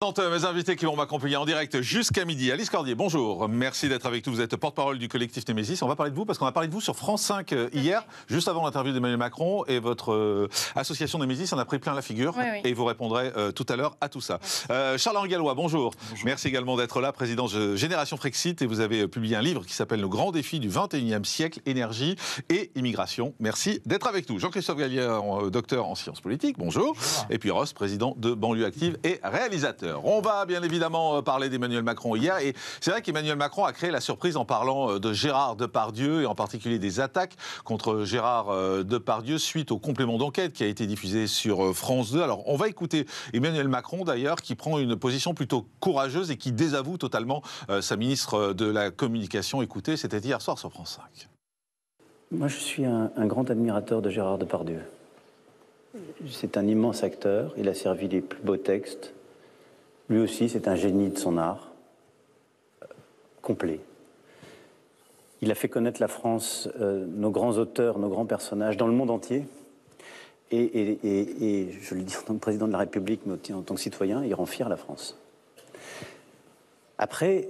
Mes invités qui vont m'accompagner en direct jusqu'à midi. Alice Cordier, bonjour. Merci d'être avec nous. Vous êtes porte-parole du collectif Némésis. On va parler de vous parce qu'on a parlé de vous sur France 5 hier, juste avant l'interview d'Emmanuel Macron. Et votre association Némésis en a pris plein la figure. Oui, oui. Et vous répondrez tout à l'heure à tout ça. Charles-Henri Gallois, bonjour. Merci également d'être là, président de Génération Frexit. Et vous avez publié un livre qui s'appelle Nos grands défis du 21e siècle, énergie et immigration. Merci d'être avec nous. Jean-Christophe Gallière, docteur en sciences politiques, bonjour. Et puis Ross, président de Banlieue Active et réalisateur. On va bien évidemment parler d'Emmanuel Macron hier. Et c'est vrai qu'Emmanuel Macron a créé la surprise en parlant de Gérard Depardieu et en particulier des attaques contre Gérard Depardieu suite au complément d'enquête qui a été diffusé sur France 2. Alors on va écouter Emmanuel Macron d'ailleurs qui prend une position plutôt courageuse et qui désavoue totalement sa ministre de la Communication. Écoutez, c'était hier soir sur France 5. Moi je suis un grand admirateur de Gérard Depardieu. C'est un immense acteur, il a servi les plus beaux textes. Lui aussi, c'est un génie de son art, complet. Il a fait connaître la France, nos grands auteurs, nos grands personnages, dans le monde entier. Et je le dis en tant que président de la République, mais aussi en tant que citoyen, il rend fier la France. Après,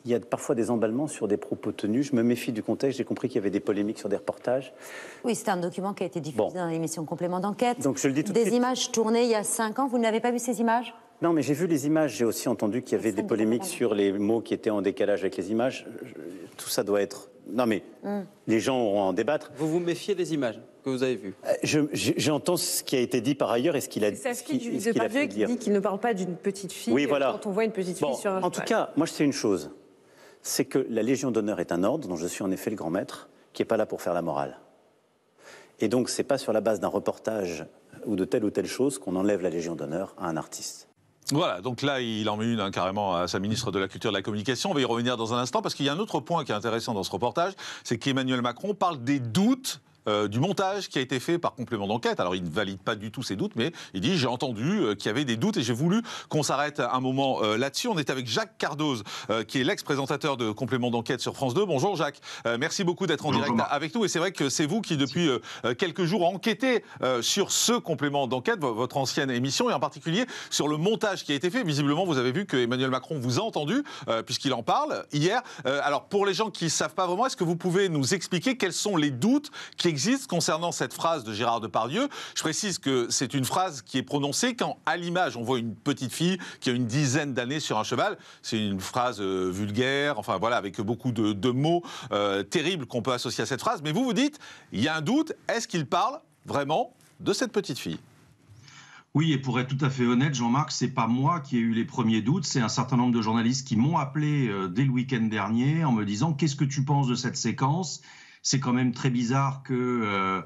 il y a parfois des emballements sur des propos tenus. Je me méfie du contexte. J'ai compris qu'il y avait des polémiques sur des reportages. Oui, c'est un document qui a été diffusé dans l'émission Complément d'enquête. Donc je le dis tout de suite. Des images tournées il y a 5 ans. Vous n'avez pas vu ces images ? Non, mais j'ai vu les images. J'ai aussi entendu qu'il y avait des polémiques sur les mots qui étaient en décalage avec les images. Tout ça doit être... Non, mais les gens auront à en débattre. Vous vous méfiez des images que vous avez vues? J'entends ce qui a été dit par ailleurs et ce qu'il a dit. C'est Depardieu qui dit qu'il ne parle pas d'une petite fille. Oui, voilà. Quand on voit une petite fille sur un... En tout cas, moi je sais une chose. C'est que la Légion d'honneur est un ordre dont je suis en effet le grand maître, qui n'est pas là pour faire la morale. Et donc, ce n'est pas sur la base d'un reportage ou de telle ou telle chose qu'on enlève la Légion d'honneur à un artiste. Voilà, donc là, il en met une carrément à sa ministre de la Culture et de la Communication. On va y revenir dans un instant, parce qu'il y a un autre point qui est intéressant dans ce reportage, c'est qu'Emmanuel Macron parle des doutes du montage qui a été fait par complément d'enquête. Alors il ne valide pas du tout ces doutes, mais il dit j'ai entendu qu'il y avait des doutes et j'ai voulu qu'on s'arrête un moment là-dessus. On est avec Jacques Cardoz, qui est l'ex-présentateur de complément d'enquête sur France 2. Bonjour Jacques, merci beaucoup d'être en direct avec nous. Et c'est vrai que c'est vous qui depuis quelques jours enquêtez sur ce complément d'enquête, votre ancienne émission, et en particulier sur le montage qui a été fait. Visiblement, vous avez vu que Emmanuel Macron vous a entendu, puisqu'il en parle hier. Alors pour les gens qui ne savent pas vraiment, est-ce que vous pouvez nous expliquer quels sont les doutes qui existe concernant cette phrase de Gérard Depardieu? Je précise que c'est une phrase qui est prononcée quand, à l'image, on voit une petite fille qui a une dizaine d'années sur un cheval. C'est une phrase vulgaire, enfin voilà, avec beaucoup de mots terribles qu'on peut associer à cette phrase. Mais vous dites, il y a un doute, est-ce qu'il parle vraiment de cette petite fille? Oui, et pour être tout à fait honnête, Jean-Marc, c'est pas moi qui ai eu les premiers doutes, c'est un certain nombre de journalistes qui m'ont appelé dès le week-end dernier en me disant « Qu'est-ce que tu penses de cette séquence ?» C'est quand même très bizarre que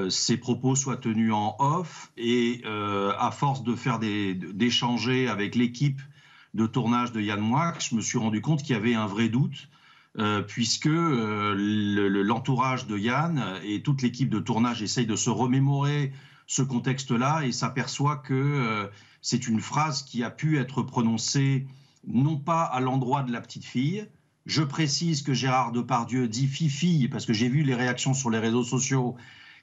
ces propos soient tenus en off et à force de faire d'échanger avec l'équipe de tournage de Yann Moix, je me suis rendu compte qu'il y avait un vrai doute puisque l'entourage de Yann et toute l'équipe de tournage essayent de se remémorer ce contexte-là et s'aperçoit que c'est une phrase qui a pu être prononcée non pas à l'endroit de la petite fille. Je précise que Gérard Depardieu dit fifille, parce que j'ai vu les réactions sur les réseaux sociaux,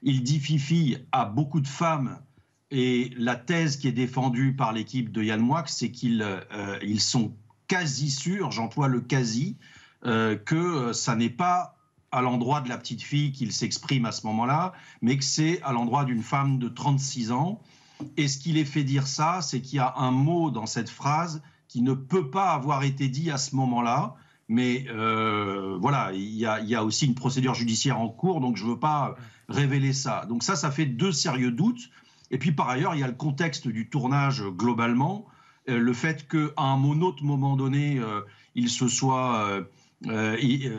il dit fifille à beaucoup de femmes. Et la thèse qui est défendue par l'équipe de Yann Moix, c'est qu'ils sont quasi sûrs, j'emploie le quasi, que ça n'est pas à l'endroit de la petite fille qu'il s'exprime à ce moment-là, mais que c'est à l'endroit d'une femme de 36 ans. Et ce qui les fait dire ça, c'est qu'il y a un mot dans cette phrase qui ne peut pas avoir été dit à ce moment-là. Mais voilà, il y a aussi une procédure judiciaire en cours, donc je ne veux pas révéler ça. Donc ça fait deux sérieux doutes. Et puis par ailleurs, il y a le contexte du tournage globalement, le fait qu'à un autre moment donné,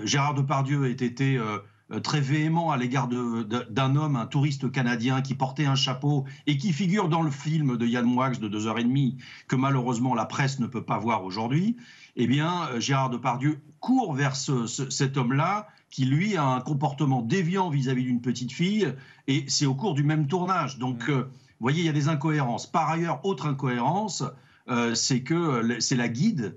Gérard Depardieu ait été très véhément à l'égard d'un homme, un touriste canadien qui portait un chapeau et qui figure dans le film de Yann Moix de 2h30 que malheureusement la presse ne peut pas voir aujourd'hui. Eh bien, Gérard Depardieu court vers cet homme-là qui, lui, a un comportement déviant vis-à-vis d'une petite fille, et c'est au cours du même tournage. Donc, vous voyez, il y a des incohérences. Par ailleurs, autre incohérence, c'est que c'est la guide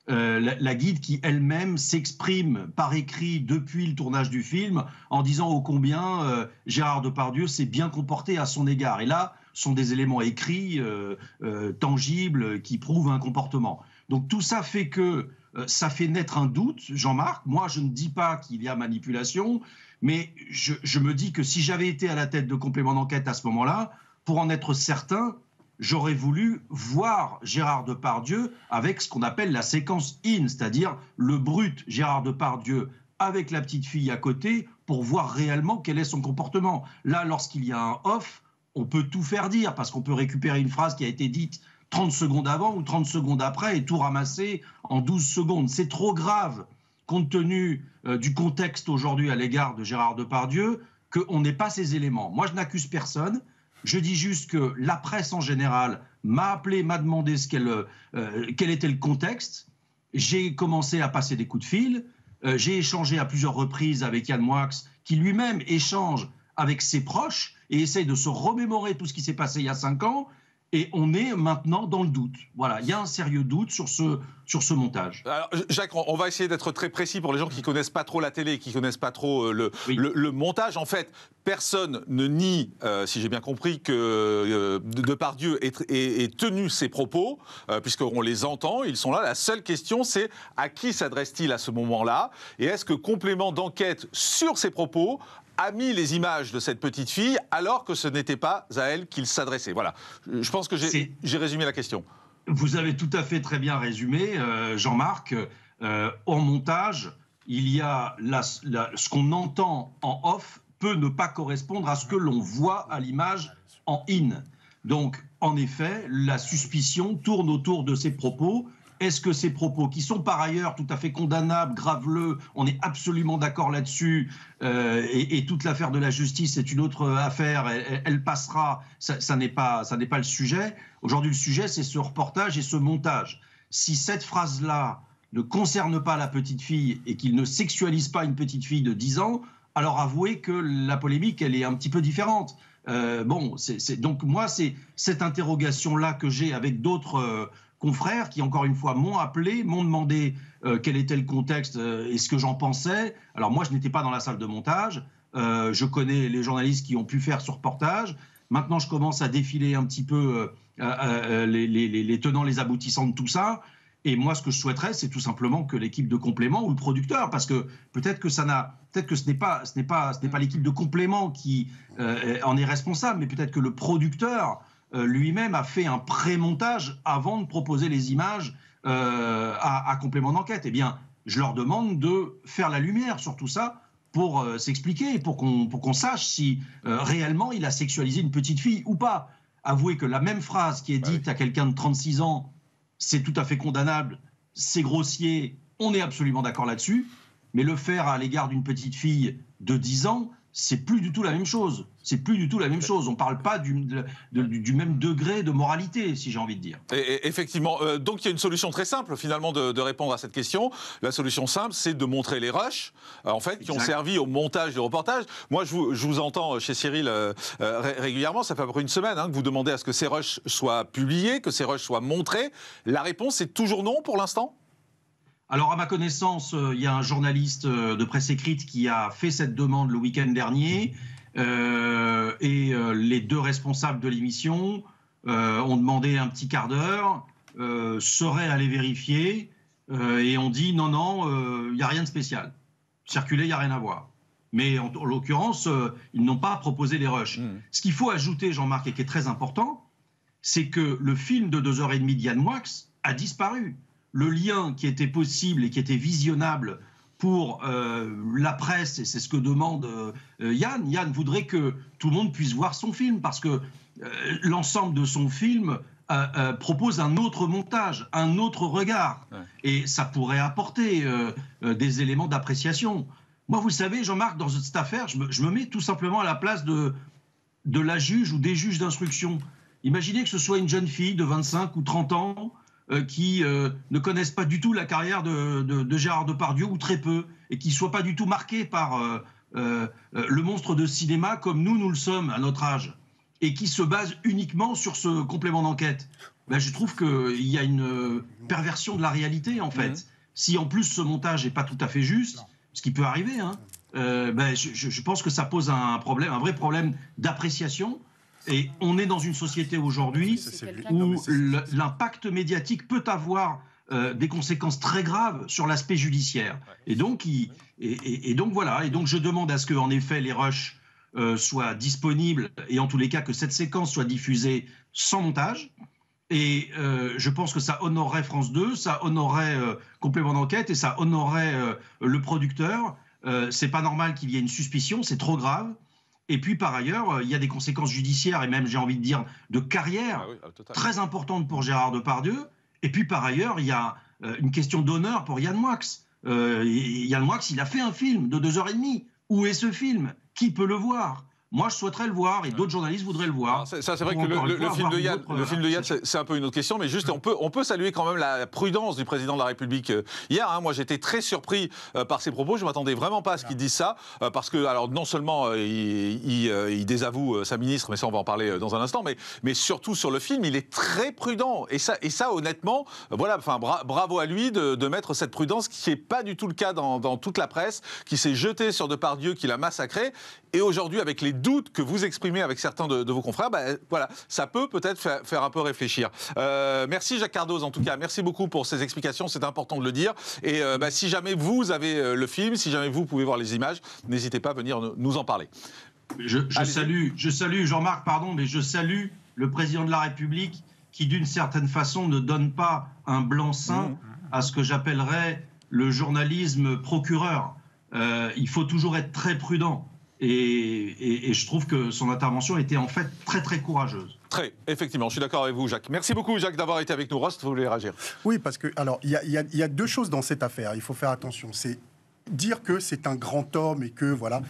la guide qui elle-même s'exprime par écrit depuis le tournage du film en disant ô combien Gérard Depardieu s'est bien comporté à son égard. Et là, sont des éléments écrits, tangibles, qui prouvent un comportement. Donc tout ça fait que ça fait naître un doute, Jean-Marc. Moi, je ne dis pas qu'il y a manipulation, mais je me dis que si j'avais été à la tête de complément d'enquête à ce moment-là, pour en être certain, j'aurais voulu voir Gérard Depardieu avec ce qu'on appelle la séquence in, c'est-à-dire le brut Gérard Depardieu avec la petite fille à côté pour voir réellement quel est son comportement. Là, lorsqu'il y a un off, on peut tout faire dire parce qu'on peut récupérer une phrase qui a été dite 30 secondes avant ou 30 secondes après et tout ramasser en 12 secondes. C'est trop grave, compte tenu du contexte aujourd'hui à l'égard de Gérard Depardieu, qu'on n'ait pas ces éléments. Moi, je n'accuse personne. Je dis juste que la presse en général m'a appelé, m'a demandé quel était le contexte. J'ai commencé à passer des coups de fil. J'ai échangé à plusieurs reprises avec Yann Moix, qui lui-même échange avec ses proches et essaye de se remémorer tout ce qui s'est passé il y a 5 ans. Et on est maintenant dans le doute. Voilà, il y a un sérieux doute sur ce montage. Alors, Jacques, on va essayer d'être très précis pour les gens qui ne connaissent pas trop la télé, qui ne connaissent pas trop le montage. En fait, personne ne nie, si j'ai bien compris, que Depardieu ait tenu ses propos, puisqu'on les entend, ils sont là. La seule question, c'est à qui s'adresse-t-il à ce moment-là? Et est-ce que complément d'enquête sur ses propos a mis les images de cette petite fille alors que ce n'était pas à elle qu'il s'adressait? Voilà, je pense que j'ai résumé la question. Vous avez tout à fait très bien résumé, Jean-Marc. En montage, il y a ce qu'on entend en off peut ne pas correspondre à ce que l'on voit à l'image en in. Donc, en effet, la suspicion tourne autour de ces propos. Est-ce que ces propos, qui sont par ailleurs tout à fait condamnables, graveleux, on est absolument d'accord là-dessus, et toute l'affaire de la justice est une autre affaire, elle passera, ça n'est pas le sujet. Aujourd'hui, le sujet, c'est ce reportage et ce montage. Si cette phrase-là ne concerne pas la petite fille et qu'il ne sexualise pas une petite fille de 10 ans, alors avouez que la polémique, elle est un petit peu différente. Donc moi, c'est cette interrogation-là que j'ai avec d'autres confrères qui, encore une fois, m'ont appelé, m'ont demandé quel était le contexte et ce que j'en pensais. Alors moi, je n'étais pas dans la salle de montage. Je connais les journalistes qui ont pu faire ce reportage. Maintenant, je commence à défiler un petit peu les tenants, les aboutissants de tout ça. Et moi, ce que je souhaiterais, c'est tout simplement que l'équipe de complément ou le producteur, parce que peut-être que ce n'est pas l'équipe de complément qui en est responsable, mais peut-être que le producteur lui-même a fait un pré-montage avant de proposer les images à complément d'enquête. Eh bien, je leur demande de faire la lumière sur tout ça pour s'expliquer, pour qu'on sache si réellement il a sexualisé une petite fille ou pas. Avouez que la même phrase qui est dite à quelqu'un de 36 ans, c'est tout à fait condamnable, c'est grossier, on est absolument d'accord là-dessus, mais le faire à l'égard d'une petite fille de 10 ans, c'est plus du tout la même chose. C'est plus du tout la même chose. On ne parle pas du même degré de moralité, si j'ai envie de dire. Et effectivement. Donc il y a une solution très simple, finalement, de répondre à cette question. La solution simple, c'est de montrer les rushs, en fait, qui ont servi au montage du reportage. Moi, je vous entends chez Cyril régulièrement. Ça fait à peu près une semaine que vous demandez à ce que ces rushs soient publiés, que ces rushs soient montrés. La réponse est toujours non pour l'instant ? Alors, à ma connaissance, il y a un journaliste de presse écrite qui a fait cette demande le week-end dernier et les 2 responsables de l'émission ont demandé un petit quart d'heure, seraient allés vérifier et ont dit non, il n'y a rien de spécial. Circuler, il n'y a rien à voir. Mais en l'occurrence, ils n'ont pas proposé les rushs. Ce qu'il faut ajouter, Jean-Marc, et qui est très important, c'est que le film de 2h30 d'Yann Moix a disparu. Le lien qui était possible et qui était visionnable pour la presse, et c'est ce que demande Yann. Yann voudrait que tout le monde puisse voir son film, parce que l'ensemble de son film propose un autre montage, un autre regard. Ouais. Et ça pourrait apporter des éléments d'appréciation. Moi, vous savez, Jean-Marc, dans cette affaire, je me mets tout simplement à la place de la juge ou des juges d'instruction. Imaginez que ce soit une jeune fille de 25 ou 30 ans qui ne connaissent pas du tout la carrière de Gérard Depardieu, ou très peu, et qui ne soient pas du tout marqués par le monstre de cinéma comme nous le sommes à notre âge, et qui se basent uniquement sur ce complément d'enquête. Ben, je trouve qu'il y a une perversion de la réalité, en fait. Si en plus ce montage n'est pas tout à fait juste, ce qui peut arriver, je pense que ça pose un vrai problème d'appréciation. Et on est dans une société aujourd'hui où l'impact médiatique peut avoir des conséquences très graves sur l'aspect judiciaire. Et donc, voilà. Et donc, je demande à ce que, en effet, les rushs soient disponibles et en tous les cas que cette séquence soit diffusée sans montage. Et je pense que ça honorerait France 2, ça honorerait Complément d'enquête et ça honorerait le producteur. C'est pas normal qu'il y ait une suspicion, c'est trop grave. Et puis par ailleurs, il y a des conséquences judiciaires et même, j'ai envie de dire, de carrière très importantes pour Gérard Depardieu. Et puis par ailleurs, il y a une question d'honneur pour Yann Moix. Yann Moix, il a fait un film de 2h30. Où est ce film? Qui peut le voir? Moi, je souhaiterais le voir et d'autres journalistes voudraient le voir. Ça, c'est vrai que le film de Yann, c'est un peu une autre question, mais juste, on peut saluer quand même la prudence du président de la République hier. Moi, j'étais très surpris par ses propos. Je ne m'attendais vraiment pas à ce qu'il dise ça, parce que, alors, non seulement il désavoue sa ministre, mais ça, on va en parler dans un instant, mais surtout sur le film, il est très prudent. Et ça honnêtement, voilà, enfin, bravo à lui de mettre cette prudence qui n'est pas du tout le cas dans toute la presse, qui s'est jetée sur Depardieu, qui l'a massacré. Et aujourd'hui, avec les doutes que vous exprimez avec certains de vos confrères, voilà, ça peut peut-être faire un peu réfléchir. Merci Jacques Cardoz, en tout cas. Merci beaucoup pour ces explications, c'est important de le dire. Et si jamais vous avez le film, si jamais vous pouvez voir les images, n'hésitez pas à venir nous en parler. Je salue Jean-Marc, pardon, mais je salue le président de la République qui, d'une certaine façon, ne donne pas un blanc-seing à ce que j'appellerais le journalisme procureur. Il faut toujours être très prudent. Et je trouve que son intervention était en fait très très courageuse. Effectivement, je suis d'accord avec vous, Jacques. Merci beaucoup, Jacques, d'avoir été avec nous. Rost, vous voulez réagir? Oui, parce que, alors, il y a deux choses dans cette affaire. Il faut faire attention. C'est dire que c'est un grand homme et que, voilà,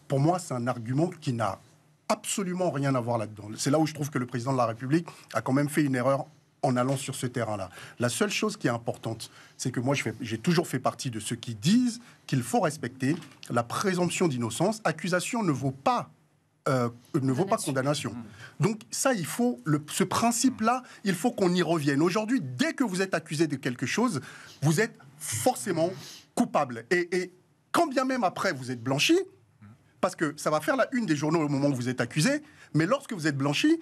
pour moi, c'est un argument qui n'a absolument rien à voir là-dedans. C'est là où je trouve que le président de la République a quand même fait une erreur en allant sur ce terrain-là. La seule chose qui est importante, c'est que moi, j'ai toujours fait partie de ceux qui disent qu'il faut respecter la présomption d'innocence. Accusation ne vaut pas condamnation. Donc ça, il faut ce principe-là, il faut qu'on y revienne. Aujourd'hui, dès que vous êtes accusé de quelque chose, vous êtes forcément coupable. Et quand bien même après, vous êtes blanchi, parce que ça va faire la une des journaux au moment où vous êtes accusé, mais lorsque vous êtes blanchi,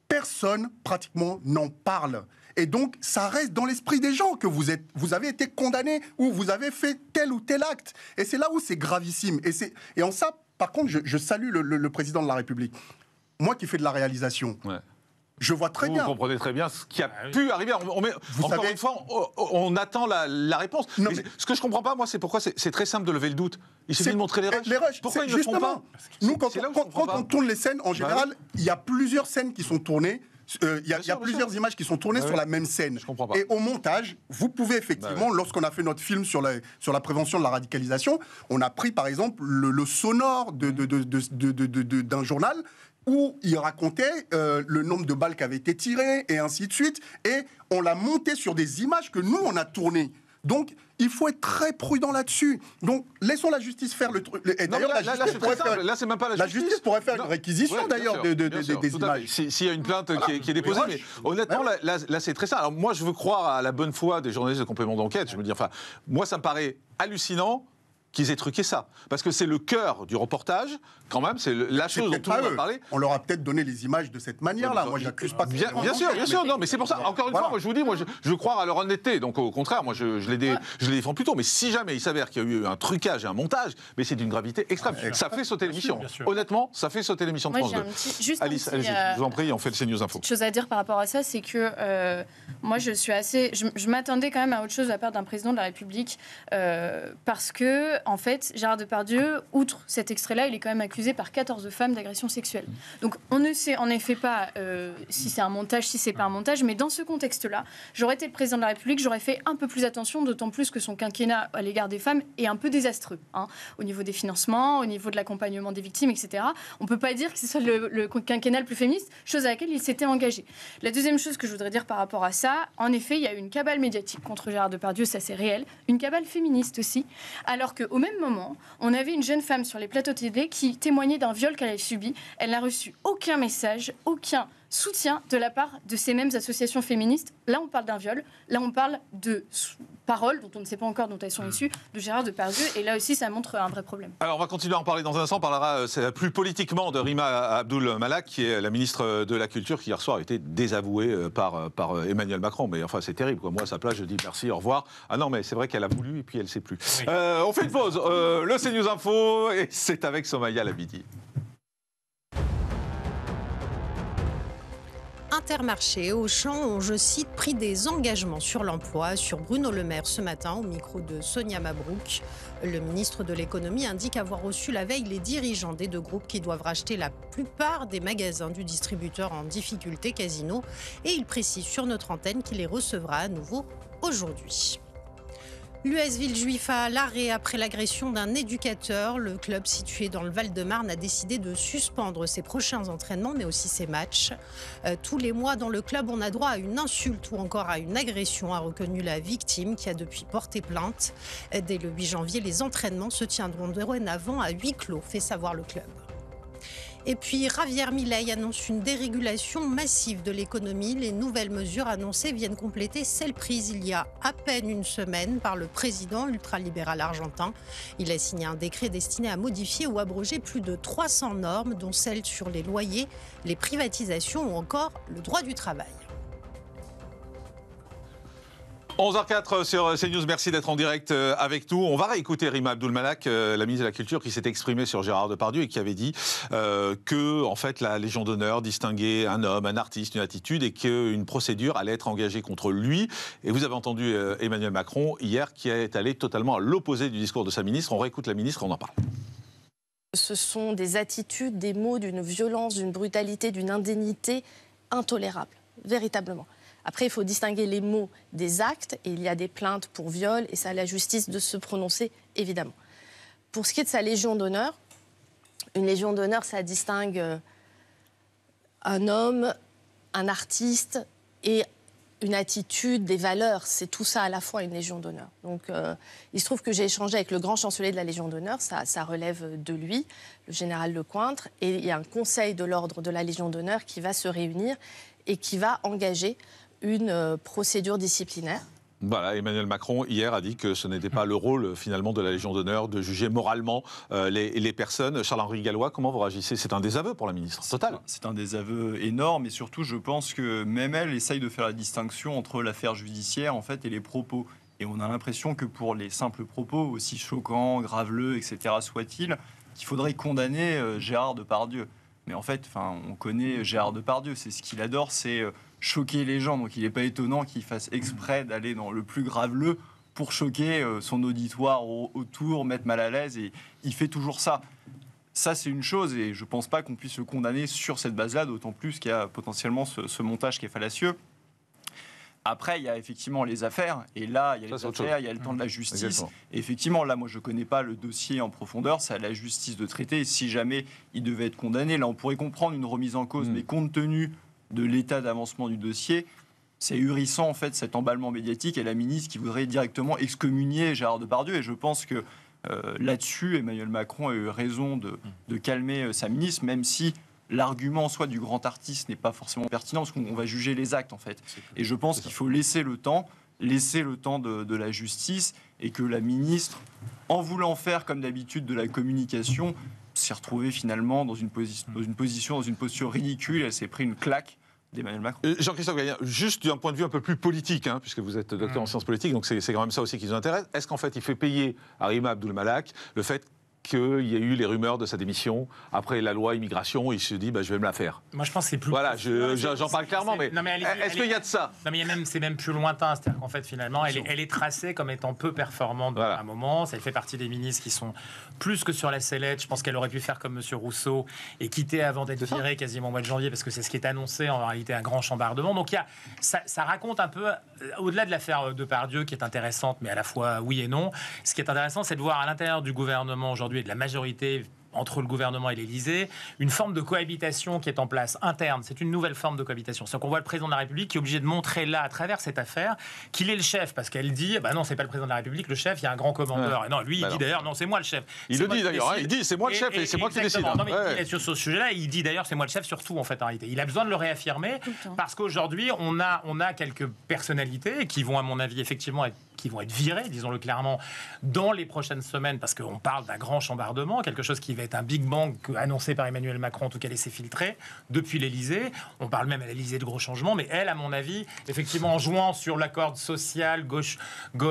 personne, pratiquement, n'en parle. Et donc, ça reste dans l'esprit des gens que vous avez été condamné ou vous avez fait tel ou tel acte. Et c'est là où c'est gravissime. Et en ça, par contre, je salue le président de la République. Moi qui fais de la réalisation, je vois très bien. Vous comprenez très bien ce qui a pu arriver. Encore une fois, on attend la réponse. Mais ce que je ne comprends pas, moi, c'est pourquoi c'est très simple de lever le doute. Il suffit de montrer les rushs. Pourquoi ils ne le font pas? Nous, quand on tourne les scènes, en général, il y a plusieurs scènes qui sont tournées. Il y a plusieurs images qui sont tournées sur la même scène. Et au montage, vous pouvez effectivement, lorsqu'on a fait notre film sur la prévention de la radicalisation, on a pris par exemple le sonore d'un journal où il racontait le nombre de balles qui avaient été tirées et ainsi de suite. Et on l'a monté sur des images que nous, on a tournées. Donc, il faut être très prudent là-dessus. Donc, laissons la justice faire le truc. Et d'ailleurs, là, c'est même pas la justice. La justice pourrait faire une réquisition, d'ailleurs, des images. S'il y a une plainte qui est déposée. Mais honnêtement, là, c'est très simple. Alors, moi, je veux croire à la bonne foi des journalistes de complément d'enquête. Je veux dire, moi, ça me paraît hallucinant qu'ils aient truqué ça. Parce que c'est le cœur du reportage, quand même, c'est la chose dont tout le monde va parler. On leur a peut-être donné les images de cette manière-là. Moi, j'accuse pas. Bien sûr, non, mais c'est pour ça, encore une fois, moi, je vous dis, je veux croire à leur honnêteté. Donc, au contraire, moi, je les défends plutôt. Mais si jamais il s'avère qu'il y a eu un trucage et un montage, mais c'est d'une gravité extrême. Ça fait sauter l'émission. Honnêtement, ça fait sauter l'émission de France 2. Alice, je vous en prie, on fait le CNews Info. Une chose à dire par rapport à ça, c'est que moi, je m'attendais quand même à autre chose de la part d'un président de la République, parce que, en fait, Gérard Depardieu, outre cet extrait-là, il est quand même accusé par 14 femmes d'agression sexuelle. Donc on ne sait en effet pas si c'est un montage, si c'est pas un montage, mais dans ce contexte-là, j'aurais été le président de la République, j'aurais fait un peu plus attention, d'autant plus que son quinquennat à l'égard des femmes est un peu désastreux, au niveau des financements, au niveau de l'accompagnement des victimes, etc. On ne peut pas dire que ce soit le quinquennat le plus féministe, chose à laquelle il s'était engagé. La deuxième chose que je voudrais dire par rapport à ça, en effet, il y a eu une cabale médiatique contre Gérard Depardieu, ça c'est réel, une cabale féministe aussi, alors qu'au même moment, on avait une jeune femme sur les plateaux télé qui témoignait d'un viol qu'elle avait subi. Elle n'a reçu aucun message, aucun soutien de la part de ces mêmes associations féministes. Là, on parle d'un viol. Là, on parle de paroles, dont on ne sait pas encore dont elles sont issues, de Gérard Depardieu. Et là aussi, ça montre un vrai problème. Alors, on va continuer à en parler dans un instant. On parlera plus politiquement de Rima Abdul Malak, qui est la ministre de la Culture, qui hier soir a été désavouée par Emmanuel Macron. Mais enfin, c'est terrible, quoi. Moi, à sa place, je dis merci, au revoir. Ah non, mais c'est vrai qu'elle a voulu et puis elle ne sait plus. Oui. On fait une pause. Le CNews Info, et c'est avec Somaya Labidi. Intermarché, Auchan ont, je cite, pris des engagements sur l'emploi sur Bruno Le Maire ce matin au micro de Sonia Mabrouk. Le ministre de l'économie indique avoir reçu la veille les dirigeants des 2 groupes qui doivent racheter la plupart des magasins du distributeur en difficulté Casino. Et il précise sur notre antenne qu'il les recevra à nouveau aujourd'hui. L'US Villejuif à l'arrêt après l'agression d'un éducateur. Le club situé dans le Val-de-Marne a décidé de suspendre ses prochains entraînements, mais aussi ses matchs. Tous les mois, dans le club, on a droit à une insulte ou encore à une agression, a reconnu la victime qui a depuis porté plainte. Dès le 8 janvier, les entraînements se tiendront dorénavant à huis clos, fait savoir le club. Et puis, Javier Milei annonce une dérégulation massive de l'économie. Les nouvelles mesures annoncées viennent compléter celles prises il y a à peine une semaine par le président ultralibéral argentin. Il a signé un décret destiné à modifier ou abroger plus de 300 normes, dont celles sur les loyers, les privatisations ou encore le droit du travail. 11h04 sur CNews, merci d'être en direct avec nous. On va réécouter Rima Abdul Malak, la ministre de la Culture, qui s'est exprimée sur Gérard Depardieu et qui avait dit que, en fait, la Légion d'honneur distinguait un homme, un artiste, une attitude et qu'une procédure allait être engagée contre lui. Et vous avez entendu Emmanuel Macron hier qui est allé totalement à l'opposé du discours de sa ministre. On réécoute la ministre, on en parle. Ce sont des attitudes, des mots d'une violence, d'une brutalité, d'une indignité intolérable, véritablement. Après, il faut distinguer les mots des actes, et il y a des plaintes pour viol, et c'est à la justice de se prononcer, évidemment. Pour ce qui est de sa Légion d'honneur, une Légion d'honneur, ça distingue un homme, un artiste et une attitude, des valeurs. C'est tout ça à la fois, une Légion d'honneur. Donc, il se trouve que j'ai échangé avec le grand chancelier de la Légion d'honneur, ça relève de lui, le général Lecointre, et il y a un conseil de l'ordre de la Légion d'honneur qui va se réunir et qui va engager une procédure disciplinaire. Voilà, Emmanuel Macron, hier, a dit que ce n'était pas le rôle, finalement, de la Légion d'honneur de juger moralement les personnes. Charles-Henri Gallois, comment vous réagissez? C'est un désaveu pour la ministre, total. C'est un désaveu énorme, et surtout, je pense que même elle essaye de faire la distinction entre l'affaire judiciaire, en fait, et les propos. Et on a l'impression que pour les simples propos, aussi choquants, graveleux, etc., soient-ils, qu'il faudrait condamner Gérard Depardieu. Mais en fait, on connaît Gérard Depardieu, c'est ce qu'il adore, c'est choquer les gens. Donc il n'est pas étonnant qu'il fasse exprès d'aller dans le plus graveleux pour choquer son auditoire autour, mettre mal à l'aise, et il fait toujours ça. Ça, c'est une chose, et je ne pense pas qu'on puisse le condamner sur cette base-là, d'autant plus qu'il y a potentiellement ce montage qui est fallacieux. Après, il y a effectivement les affaires, et là, il y a les affaires, il y a le temps de la justice. Exactement. Et effectivement, là, moi, je ne connais pas le dossier en profondeur, c'est à la justice de traiter, et si jamais il devait être condamné, là, on pourrait comprendre une remise en cause, mais compte tenu de l'état d'avancement du dossier, c'est ahurissant, en fait, cet emballement médiatique, et la ministre qui voudrait directement excommunier Gérard Depardieu, et je pense que là-dessus, Emmanuel Macron a eu raison de calmer sa ministre, même si l'argument soit du grand artiste n'est pas forcément pertinent, parce qu'on va juger les actes, en fait. Et je pense qu'il faut laisser le temps de la justice, et que la ministre, en voulant faire comme d'habitude de la communication, s'est retrouvée finalement dans une posture ridicule. Elle s'est pris une claque d'Emmanuel Macron. Jean-Christophe Gallien, juste d'un point de vue un peu plus politique, puisque vous êtes docteur en sciences politiques, donc c'est quand même ça aussi qui nous intéresse. Est-ce qu'en fait il fait payer à Rima Abdul Malak le fait qu'il y a eu les rumeurs de sa démission après la loi immigration, il se dit je vais me la faire? Moi je pense que c'est plus... Voilà, j'en parle clairement, mais est-ce qu'il y a de ça? Non, mais c'est même plus lointain, c'est-à-dire qu'en fait finalement elle est tracée comme étant peu performante à un moment. Elle fait partie des ministres qui sont plus que sur la sellette. Je pense qu'elle aurait pu faire comme M. Rousseau et quitter avant d'être virée quasiment au mois de janvier, parce que c'est ce qui est annoncé, en réalité un grand chambardement. Donc ça raconte un peu, au-delà de l'affaire Depardieu qui est intéressante, mais à la fois oui et non, ce qui est intéressant, c'est de voir à l'intérieur du gouvernement aujourd'hui et de la majorité entre le gouvernement et l'Élysée, une forme de cohabitation qui est en place interne. C'est une nouvelle forme de cohabitation. C'est qu'on voit le président de la République qui est obligé de montrer là, à travers cette affaire, qu'il est le chef, parce qu'elle dit, non, c'est pas le président de la République, le chef, il y a un grand commandeur. Et non, lui, il dit d'ailleurs, non, c'est moi le chef. Il le dit d'ailleurs, il dit, c'est moi le chef et c'est moi qui décide. Non, mais sur ce sujet-là, il dit d'ailleurs, c'est moi le chef sur tout, en fait, en réalité. Il a besoin de le réaffirmer, parce qu'aujourd'hui, on a quelques personnalités qui vont, à mon avis, effectivement, qui vont être virés, disons-le clairement, dans les prochaines semaines, parce qu'on parle d'un grand chambardement, quelque chose qui va être un Big Bang annoncé par Emmanuel Macron, en tout cas laissé filtrer depuis l'Élysée. On parle même à l'Élysée de gros changements, mais elle, à mon avis, effectivement, en jouant sur la corde sociale, gauche,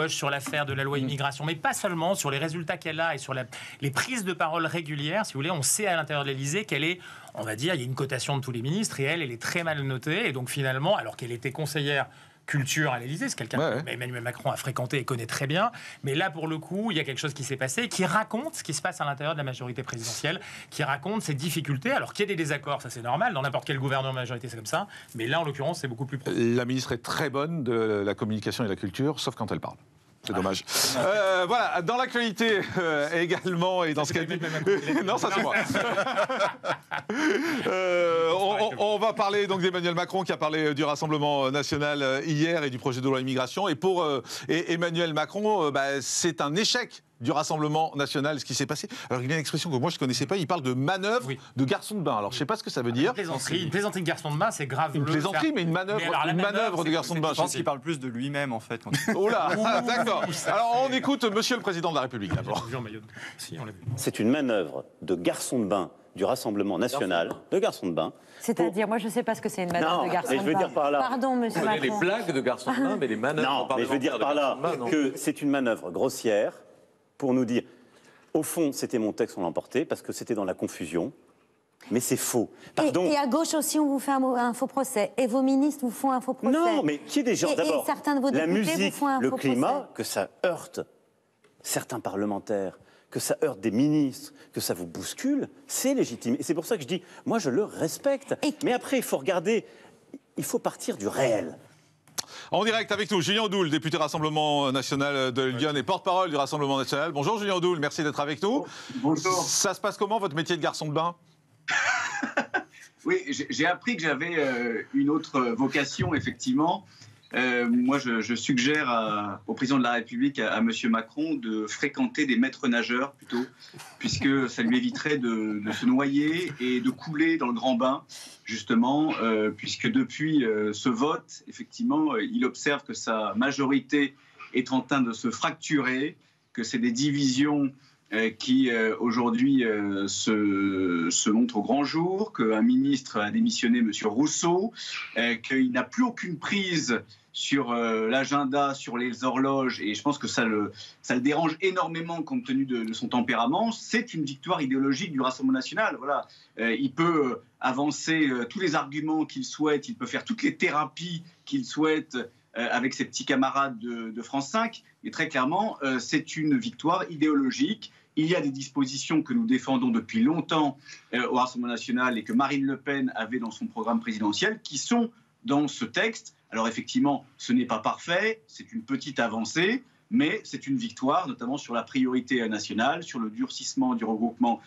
sur l'affaire de la loi immigration, mais pas seulement, sur les résultats qu'elle a et sur les prises de parole régulières, si vous voulez, on sait à l'intérieur de l'Élysée qu'elle est, on va dire, il y a une cotation de tous les ministres, et elle est très mal notée, et donc finalement, alors qu'elle était conseillère culture à l'Élysée, c'est quelqu'un que Emmanuel Macron a fréquenté et connaît très bien. Mais là, pour le coup, il y a quelque chose qui s'est passé, qui raconte ce qui se passe à l'intérieur de la majorité présidentielle, qui raconte ses difficultés. Alors qu'il y ait des désaccords, ça c'est normal, dans n'importe quel gouvernement majorité c'est comme ça, mais là, en l'occurrence, c'est beaucoup plus profond. La ministre est très bonne de la communication et de la culture, sauf quand elle parle. C'est dommage. Voilà, dans l'actualité également, et dans ce cas... Non, ça c'est moi. On va parler donc d'Emmanuel Macron qui a parlé du Rassemblement national hier et du projet de loi immigration. Et pour Emmanuel Macron, c'est un échec du Rassemblement national, ce qui s'est passé. Alors, il y a une expression que moi, je ne connaissais pas. Il parle de manœuvre de garçon de bain. Alors, je ne sais pas ce que ça veut dire. Une plaisanterie de garçon de bain, c'est grave. Une plaisanterie, mais une manœuvre de garçon de bain. Je pense qu'il parle plus de lui-même, en fait. Oh là, d'accord. Alors, on écoute Monsieur le Président de la République, d'abord. C'est une manœuvre de garçon de bain du Rassemblement national, de garçon de bain. C'est-à-dire, moi, je ne sais pas ce que c'est une manœuvre de garçon de bain. Je veux dire par là... Pardon, monsieur Macron. Les blagues de garçon de bain, mais les manœuvres... Non, mais je veux dire par là que c'est une manœuvre grossière pour nous dire, au fond, c'était mon texte, on l'a emporté, parce que c'était dans la confusion, mais c'est faux. Pardon. Et à gauche aussi, on vous fait un faux procès. Et vos ministres vous font un faux procès. Non, mais qui est des gens, d'abord, certains de vos députés la musique, vous font un le faux climat, procès. que ça heurte certains parlementaires, que ça heurte des ministres, que ça vous bouscule, c'est légitime. Et c'est pour ça que je dis, moi, je le respecte. Mais après, il faut regarder, il faut partir du réel. En direct avec nous, Julien Audoul, député Rassemblement national de Lyon et porte-parole du Rassemblement national. Bonjour Julien Audoul, merci d'être avec nous. Bonjour. Ça se passe comment, votre métier de garçon de bain? Oui, j'ai appris que j'avais une autre vocation, effectivement. Moi, je suggère au président de la République, à M. Macron, de fréquenter des maîtres nageurs, plutôt, puisque ça lui éviterait de se noyer et de couler dans le grand bain, justement, puisque depuis ce vote, effectivement, il observe que sa majorité est en train de se fracturer, que c'est des divisions qui aujourd'hui se montre au grand jour, qu'un ministre a démissionné, M. Rousseau, qu'il n'a plus aucune prise sur l'agenda, sur les horloges, et je pense que ça le dérange énormément compte tenu de son tempérament. C'est une victoire idéologique du Rassemblement national. Voilà. Il peut avancer tous les arguments qu'il souhaite, il peut faire toutes les thérapies qu'il souhaite avec ses petits camarades de France 5, mais très clairement, c'est une victoire idéologique. Il y a des dispositions que nous défendons depuis longtemps au Rassemblement national et que Marine Le Pen avait dans son programme présidentiel qui sont dans ce texte. Alors effectivement, ce n'est pas parfait, c'est une petite avancée, mais c'est une victoire, notamment sur la priorité nationale, sur le durcissement du regroupement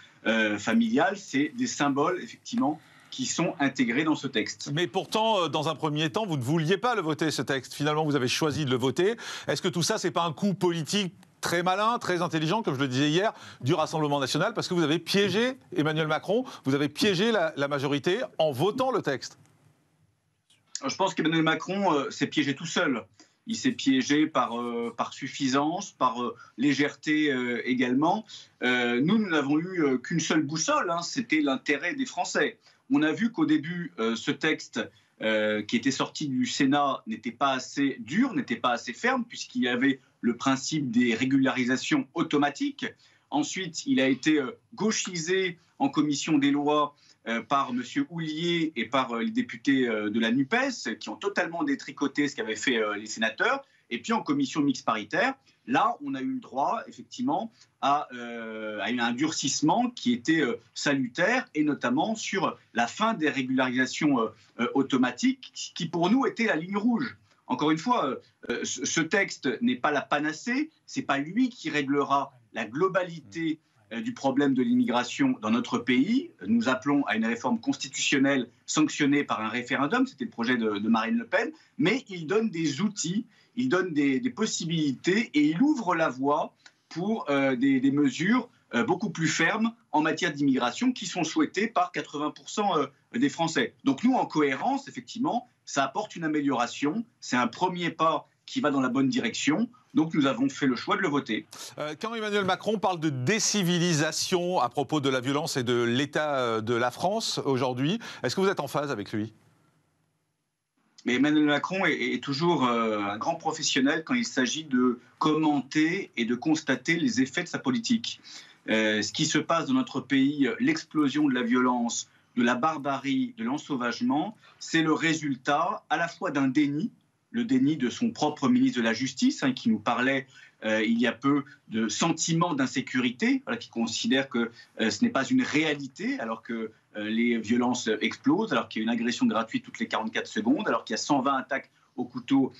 familial. C'est des symboles, effectivement, qui sont intégrés dans ce texte. Mais pourtant, dans un premier temps, vous ne vouliez pas le voter, ce texte. Finalement, vous avez choisi de le voter. Est-ce que tout ça, c'est pas un coup politique très malin, très intelligent, comme je le disais hier, du Rassemblement national, parce que vous avez piégé Emmanuel Macron, vous avez piégé la majorité en votant le texte? Je pense qu'Emmanuel Macron s'est piégé tout seul. Il s'est piégé par suffisance, par légèreté également. Nous n'avons eu qu'une seule boussole, c'était l'intérêt des Français. On a vu qu'au début, ce texte qui était sorti du Sénat n'était pas assez dur, n'était pas assez ferme, puisqu'il y avait le principe des régularisations automatiques. Ensuite, il a été gauchisé en commission des lois par M. Houllier et par les députés de la NUPES, qui ont totalement détricoté ce qu'avaient fait les sénateurs. Et puis en commission mixte paritaire, là, on a eu le droit, effectivement, à un durcissement qui était salutaire, et notamment sur la fin des régularisations automatiques, qui pour nous était la ligne rouge. Encore une fois, ce texte n'est pas la panacée, ce n'est pas lui qui réglera la globalité du problème de l'immigration dans notre pays. Nous appelons à une réforme constitutionnelle sanctionnée par un référendum, c'était le projet de Marine Le Pen, mais il donne des outils, il donne des possibilités et il ouvre la voie pour des mesures beaucoup plus fermes en matière d'immigration qui sont souhaitées par 80% des Français. Donc nous, en cohérence, effectivement, ça apporte une amélioration, c'est un premier pas qui va dans la bonne direction. Donc nous avons fait le choix de le voter. Quand Emmanuel Macron parle de décivilisation à propos de la violence et de l'état de la France aujourd'hui, est-ce que vous êtes en phase avec lui ? Mais Emmanuel Macron est toujours un grand professionnel quand il s'agit de commenter et de constater les effets de sa politique. Ce qui se passe dans notre pays, l'explosion de la violence, de la barbarie, de l'ensauvagement, c'est le résultat à la fois d'un déni, le déni de son propre ministre de la Justice, qui nous parlait il y a peu de sentiment d'insécurité, qui considère que ce n'est pas une réalité, alors que les violences explosent, alors qu'il y a une agression gratuite toutes les 44 secondes, alors qu'il y a 120 attaques au couteau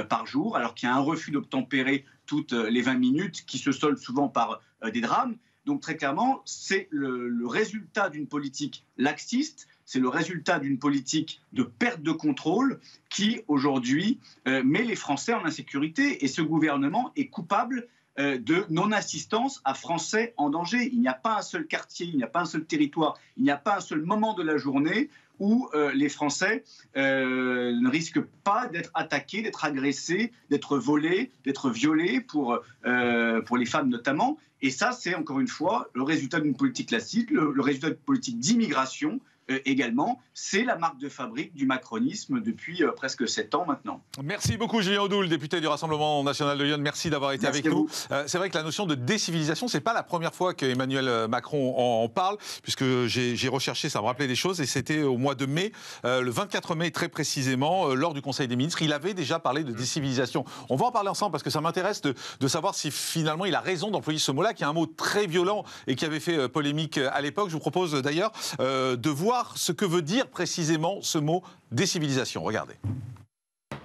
par jour, alors qu'il y a un refus d'obtempérer toutes les 20 minutes, qui se soldent souvent par des drames. Donc très clairement, c'est le résultat d'une politique laxiste, c'est le résultat d'une politique de perte de contrôle qui, aujourd'hui, met les Français en insécurité. Et ce gouvernement est coupable de non-assistance à Français en danger. Il n'y a pas un seul quartier, il n'y a pas un seul territoire, il n'y a pas un seul moment de la journée où les Français ne risquent pas d'être attaqués, d'être agressés, d'être volés, d'être violés, pour les femmes notamment. Et ça, c'est encore une fois le résultat d'une politique classique, le résultat d'une politique d'immigration également. C'est la marque de fabrique du macronisme depuis presque 7 ans maintenant. Merci beaucoup Julien Audoul, député du Rassemblement national de Lyon. Merci d'avoir été avec nous. C'est vrai que la notion de décivilisation, c'est pas la première fois qu'Emmanuel Macron en parle, puisque j'ai recherché, ça me rappelait des choses, et c'était au mois de mai, le 24 mai très précisément, lors du Conseil des ministres, il avait déjà parlé de décivilisation. On va en parler ensemble parce que ça m'intéresse de savoir si finalement il a raison d'employer ce mot-là, qui est un mot très violent et qui avait fait polémique à l'époque. Je vous propose d'ailleurs de voir ce que veut dire précisément ce mot décivilisation. Regardez.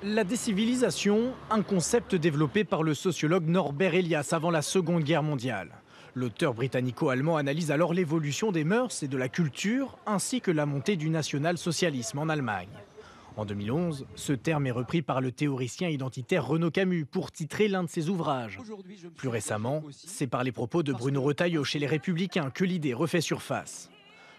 La décivilisation, un concept développé par le sociologue Norbert Elias avant la Seconde Guerre mondiale. L'auteur britannico-allemand analyse alors l'évolution des mœurs et de la culture, ainsi que la montée du national-socialisme en Allemagne. En 2011, ce terme est repris par le théoricien identitaire Renaud Camus pour titrer l'un de ses ouvrages. Plus récemment, c'est par les propos de Bruno Retailleau chez Les Républicains que l'idée refait surface.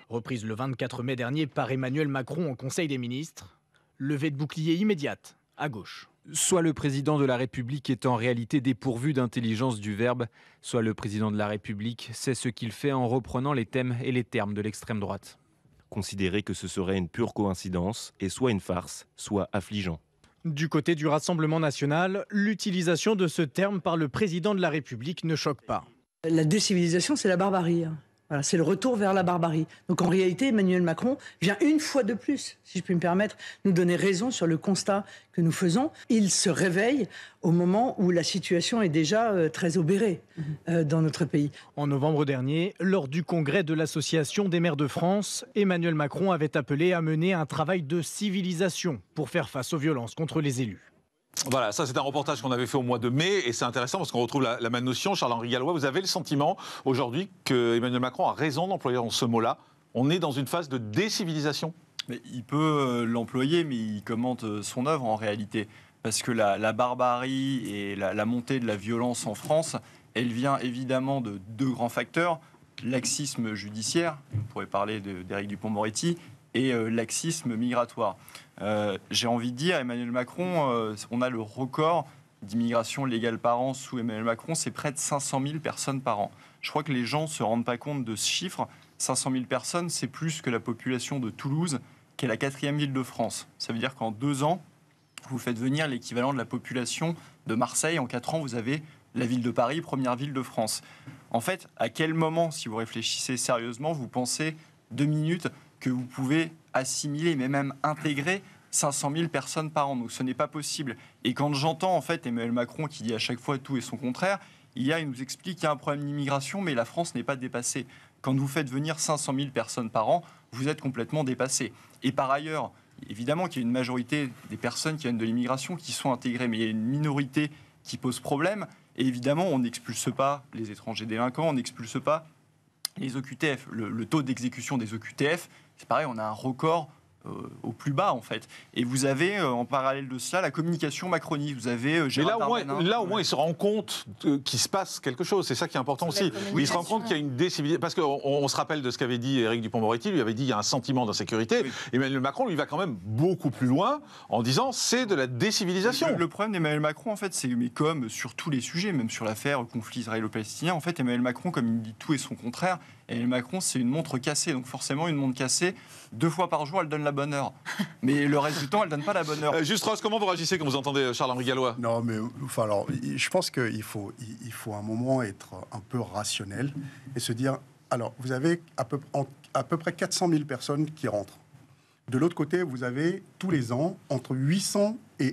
Reprise le 24 mai dernier par Emmanuel Macron en Conseil des ministres, levée de bouclier immédiate à gauche. Soit le président de la République est en réalité dépourvu d'intelligence du verbe, soit le président de la République sait ce qu'il fait en reprenant les thèmes et les termes de l'extrême droite. Considérer que ce serait une pure coïncidence est soit une farce, soit affligeant. Du côté du Rassemblement national, l'utilisation de ce terme par le président de la République ne choque pas. La décivilisation, c'est la barbarie. Voilà, c'est le retour vers la barbarie. Donc en réalité, Emmanuel Macron vient une fois de plus, si je puis me permettre, nous donner raison sur le constat que nous faisons. Il se réveille au moment où la situation est déjà très obérée dans notre pays. En novembre dernier, lors du congrès de l'Association des maires de France, Emmanuel Macron avait appelé à mener un travail de civilisation pour faire face aux violences contre les élus. Voilà, ça c'est un reportage qu'on avait fait au mois de mai et c'est intéressant parce qu'on retrouve la même notion. Charles-Henri Gallois, vous avez le sentiment aujourd'hui que Emmanuel Macron a raison d'employer ce mot-là. On est dans une phase de décivilisation. Mais il peut l'employer, mais il commente son œuvre en réalité. Parce que la barbarie et la montée de la violence en France, elle vient évidemment de deux grands facteurs. Laxisme judiciaire, on pourrait parler d'Éric Dupond-Moretti, et laxisme migratoire. J'ai envie de dire, Emmanuel Macron, on a le record d'immigration légale par an sous Emmanuel Macron, c'est près de 500 000 personnes par an. Je crois que les gens ne se rendent pas compte de ce chiffre. 500 000 personnes, c'est plus que la population de Toulouse, qui est la 4e ville de France. Ça veut dire qu'en 2 ans, vous faites venir l'équivalent de la population de Marseille. En 4 ans, vous avez la ville de Paris, première ville de France. En fait, à quel moment, si vous réfléchissez sérieusement, vous pensez 2 minutes que vous pouvez assimiler, mais même intégrer 500 000 personnes par an. Donc ce n'est pas possible. Et quand j'entends en fait Emmanuel Macron qui dit à chaque fois tout et son contraire, il nous explique qu'il y a un problème d'immigration, mais la France n'est pas dépassée. Quand vous faites venir 500 000 personnes par an, vous êtes complètement dépassé. Et par ailleurs, évidemment qu'il y a une majorité des personnes qui viennent de l'immigration qui sont intégrées, mais il y a une minorité qui pose problème. Et évidemment, on n'expulse pas les étrangers délinquants, on n'expulse pas les OQTF. Le taux d'exécution des OQTF, c'est pareil, on a un record au plus bas, en fait. Et vous avez, en parallèle de cela, la communication macroniste. Vous avez Gérald Darmanin. Là, au moins, il se rend compte qu'il se passe quelque chose. C'est ça qui est important aussi. Il se rend compte qu'il y a une décivilisation. Parce qu'on se rappelle de ce qu'avait dit Éric Dupond-Moretti. Lui avait dit qu'il y a un sentiment d'insécurité. Oui. Emmanuel Macron, lui, va quand même beaucoup plus loin en disant c'est de la décivilisation. Le problème d'Emmanuel Macron, en fait, c'est mais comme sur tous les sujets, même sur l'affaire conflit israélo-palestinien, en fait, Emmanuel Macron, comme il dit tout et son contraire, Emmanuel Macron, c'est une montre cassée. Donc forcément, une montre cassée, 2 fois par jour, elle donne la bonne heure. Mais le reste du temps, elle donne pas la bonne heure. Juste Ross, comment vous réagissez quand vous entendez Charles-Henri Gallois? Non, mais enfin, alors, je pense qu'il faut un moment être un peu rationnel et se dire, alors, vous avez à peu près 400 000 personnes qui rentrent. De l'autre côté, vous avez tous les ans entre 800 000